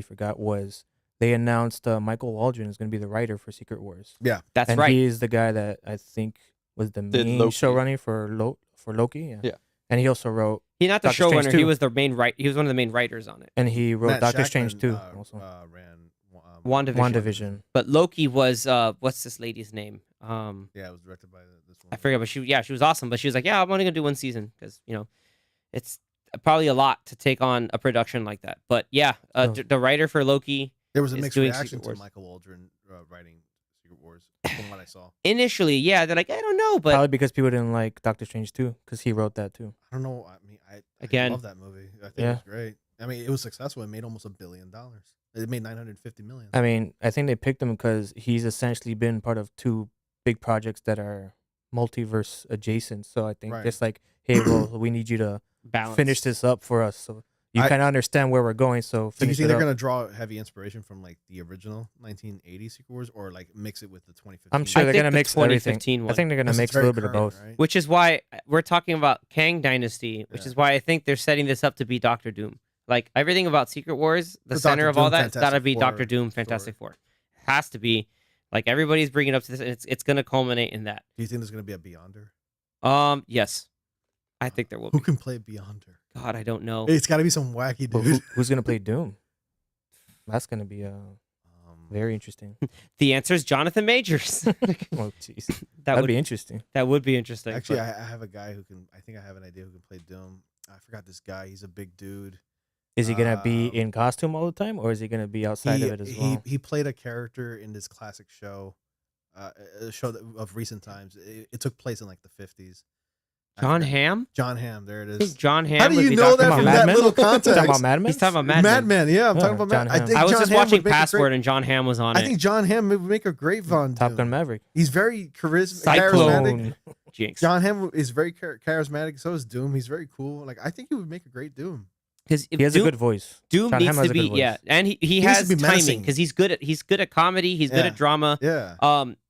forgot was they announced Michael Waldron is going to be the writer for Secret Wars. That's and right. he is the guy that I think was the Did main Loki. showrunner for Loki. Yeah. And he also wrote He not the Doctor Strange showrunner. 2. He was the main He was one of the main writers on it. And he wrote Matt Doctor Strange Shakman, too. Also, ran WandaVision. WandaVision. But Loki was what's this lady's name? Yeah, it was directed by this one. I forget, but she was awesome. But she was like, yeah, I'm only gonna do one season because it's probably a lot to take on a production like that. But yeah, the writer for Loki There was a is mixed doing reaction Secret to Wars. Michael Waldron writing Secret Wars from what I saw. initially, yeah, they're like, I don't know, but Probably because people didn't like Doctor Strange 2 because he wrote that too. I don't know. I mean, I Again. love that movie. I think it Yeah. was great. I mean, it was successful. It made almost $1 billion. It made 950 million. I mean, I think they picked him because he's essentially been part of 2 big projects that are multiverse adjacent. So I think Right. it's like, hey, well, we need you to balance. finish this up for us. So you I- kind of understand where we're going. So Do you finish think it they're up. gonna draw heavy inspiration from like the original 1980 Secret Wars, or like mix it with the 2015? I'm sure I they're think gonna the mix everything. 2015 I one. think they're gonna Because mix it's a very little bit of current, both. right? Which is why we're talking about Kang Dynasty, which Yeah. is why I think they're setting this up to be Doctor Doom. Like everything about Secret Wars, the The center Doctor of all Doom, that, it's got to Fantastic be Four Doctor Doom, story. Fantastic Four. Has to be. Like everybody's bringing up to this, and it's going to culminate in that. Do you think there's gonna be a Beyonder? Yes, I think there will Who be. can play Beyonder? God, I don't know. It's got to be some wacky But dude. who's gonna play Doom? That's gonna be very interesting. The answer is Jonathan Majors. Oh, jeez, that that'd would be interesting. that would be interesting. Actually, but I have a guy who can. I think I have an idea who can play Doom. I forgot this guy. He's a big dude. Is he gonna be Um, in costume all the time, or is he gonna be outside of it as well? He played a character in this classic show, a show of recent times. It took place in like the 50s. I John forgot. Ham. John Ham. There it I think is. John Ham. How do would you be know Dr. that Talking from about Doom. that Mad little Men? Talking context? about Mad Men? He's talking about Mad Mad Men. Men. Yeah, I'm Yeah, talking about John Mad. I Hamm. think I was John just Hamm would watching make a Password, great- and John Ham was on I it. think John Hamm would make a great Von Top Gun Doom. Maverick. He's very charismatic. Cyclone. Jinx. John Hamm is very charismatic. So is Doom. He's very cool. Like I think he would make a great Doom. Because He has a good voice. Doom John needs Hamm has to a good be voice. and he needs has to be timing menacing. because he's good at comedy. He's good Yeah. at drama. Yeah.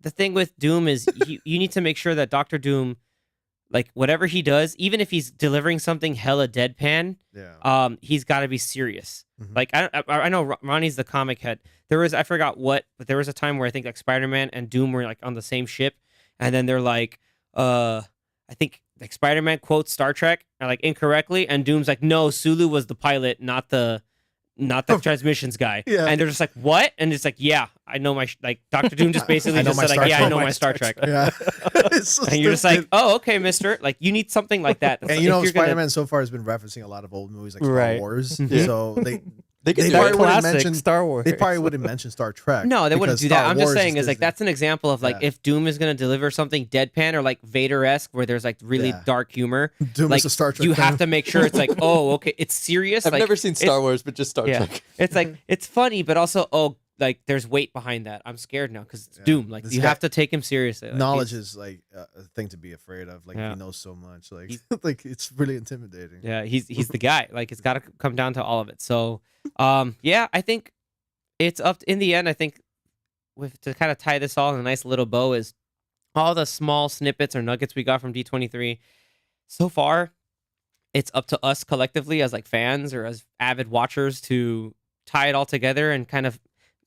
The thing with Doom is you need to make sure that Doctor Doom, like whatever he does, even if he's delivering something hella deadpan, Yeah. he's got to be serious. Mhm. Like I know Ronnie's the comic head. There was I forgot what, but there was a time where I think like Spider-Man and Doom were like on the same ship, and then they're like, I think like Spider-Man quotes Star Trek like incorrectly, and Doom's like, no, Sulu was the pilot, not the transmissions guy. Yeah. And they're just like, what? And it's like, yeah, I know my like Doctor Doom just basically I know just my said like, Star yeah, I Trek. know my Star Trek. Yeah. It's so And you're just like, stupid. oh, okay, Mister. Like, you need something like that. And If you know, you're gonna- Spider-Man so far has been referencing a lot of old movies like Star Right. Wars. Mhm. So They could They do probably it. wouldn't Classic mention- Star Wars. they probably wouldn't mention Star Trek. No, they wouldn't because do that. Star I'm just Wars saying, is like Disney. that's an example of like Yeah. if Doom is gonna deliver something deadpan or like Vader-esque, where there's like really Yeah. dark humor. Doom like is a Star Trek. you fan. have to make sure it's like, oh, okay, it's serious. I've like, never seen Star Wars, but just Star yeah. Trek. It's like it's funny, but also like there's weight behind that. I'm scared now because it's Yeah. Doom. Like This you guy- have to take him seriously. Like, Knowledge he's- is like a thing to be afraid of. Like Yeah. he knows so much. Like He's- like it's really intimidating. Yeah, he's the guy. Like it's got to come down to all of it. So, yeah, I think it's up in the end. I think with to kind of tie this all in a nice little bow is all the small snippets or nuggets we got from D23 so far. It's up to us collectively as like fans or as avid watchers to tie it all together, and kind of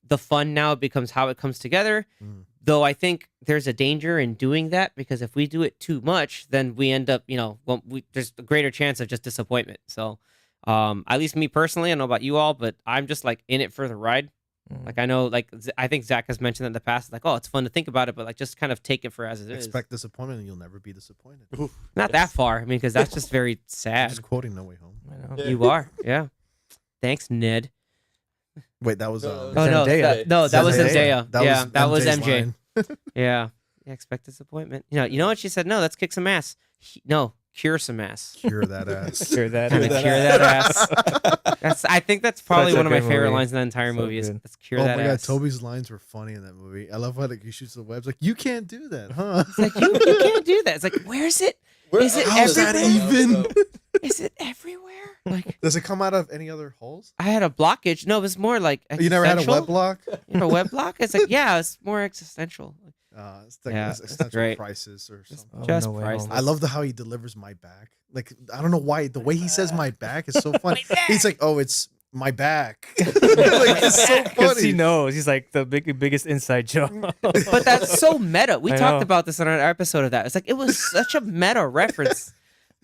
the fun now becomes how it comes together. Mm. Though I think there's a danger in doing that, because if we do it too much, then we end up, there's a greater chance of just disappointment. So, at least me personally, I don't know about you all, but I'm just like in it for the ride. Mm. Like I know, like I think Zach has mentioned that in the past, like, oh, it's fun to think about it, but like just kind of take it for as it is. Expect disappointment and you'll never be disappointed. Not that far. I mean, because that's just very I'm sad. just quoting No Way Home. I know. Yeah. You are, yeah. Thanks, Ned. Wait, that was No, Oh no, Zendaya. that was Zendaya. Zendaya. That was MJ's MJ. line. Yeah. Expect disappointment. You know what she said? No, let's kick some ass. No, cure some ass. Cure that ass. Cure that. Kinda ass. cure that ass. I think that's probably Such a one of my good favorite movie. lines in the entire So movie. Is good. let's cure Oh that my god, ass. Toby's lines were funny in that movie. I love how like, he shoots the webs. Like, you can't do that, huh? It's like you can't do that. It's like, where's it? Is it How's that everywhere? even? Is it everywhere? Like Does it come out of any other holes? I had a blockage. No, it was more like You never had a existential. web block? Web block. It's like, yeah, it's more existential. It's like Yeah, this it's existential great. crisis or something. Oh, Just No Way priceless. Home. I love how he delivers my back. Like, I don't know why the way he says my back is so funny. He's like, oh, it's my back. Like, it's so Because he funny. knows he's like the biggest inside joke. But that's so meta. We I talked know. about this on our episode of that. It's like it was such a meta reference.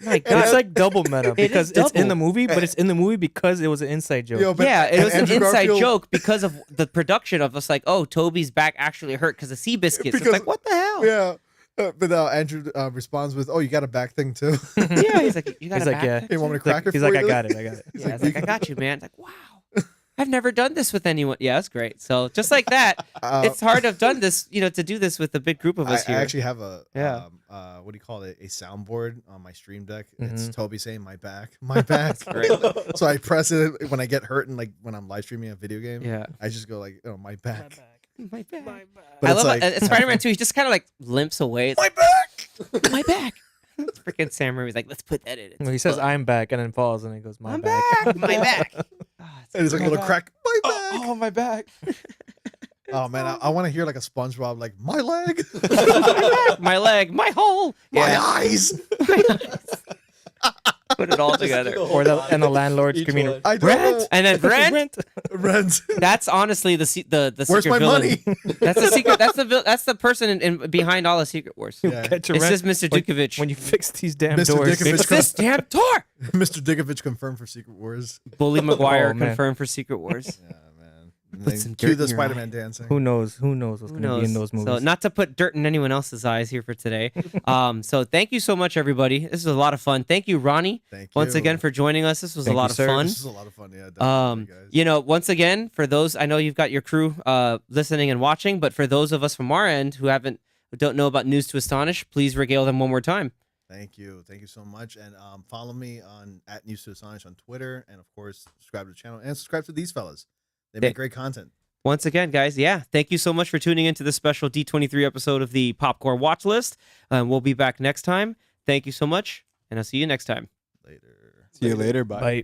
My It's God. like double meta It because is it's in double. the movie, but it's in the movie because it was an inside joke. Yo, but- Yeah, it and was an Andrew inside Garfield- joke because of the production of us. Like, oh, Toby's back actually hurt because of sea biscuits. It's Because- like, what the hell? Yeah. But Andrew responds with, "Oh, you got a back thing too." Yeah, he's like, you got He's a like, back yeah. thing? Hey, want me to He's crack it he's for like, you? I got it. I got it. Yeah, it's like, I got you, man. It's like, wow, I've never done this with anyone. Yeah, that's great. So just like that, it's hard to have done this, to do this with a big group of us I here. actually have a Yeah. what do you call it? A soundboard on my stream deck. It's Mhm. Toby saying my back, my back. great. So I press it when I get hurt and like when I'm live streaming a video game. Yeah. I just go like, oh, my back. My back. But I it's love like, it. Spider-Man 2, he just kind of like limps away. It's my like, back. my back. It's freaking Sam Raimi's like, let's put that in. Well, he says, "I'm back," and then falls, and he goes, "My I'm back." back. My back. Ah, it's And it's like a My little back. crack. My back. Oh, my back. Oh man, I want to hear like a SpongeBob, like my leg, my leg, my hole. my Yeah, eyes. put it all together. Or the landlord Each screaming, one. I don't know. And then rent. Rent. That's honestly the Where's secret my villain. money? That's the secret. That's the person in behind all the Secret Wars. Yeah. "Catch your It's rent just Mr. when- Dukovic. when you fix these damn Mr. doors." Dickovich. It's this damn door. Mr. Dikovich confirmed for Secret Wars. Bully McGuire Oh, man. confirmed for Secret Wars. Yeah, man. And Put then some cue dirt the in your Spider-Man dancing. Who knows? Who knows what's Who going to be in knows? those movies? So not to put dirt in anyone else's eyes here for today. So thank you so much, everybody. This was a lot of fun. Thank you, Ronnie, Thank you. once again for joining us. This was Thank a lot you, of sir. fun. This is a lot of fun. Yeah, definitely, guys. Once again, for those, I know you've got your crew listening and watching, but for those of us from our end who don't know about News to Astonish, please regale them one more time. Thank you so much, and follow me on @News2Astonish on Twitter, and of course subscribe to the channel and subscribe to these fellas. They make great content. Once again, guys, thank you so much for tuning into this special D23 episode of the Popcorn Watch List. We'll be back next time. Thank you so much, and I'll see you next time. Later. See you later. Bye. Bye.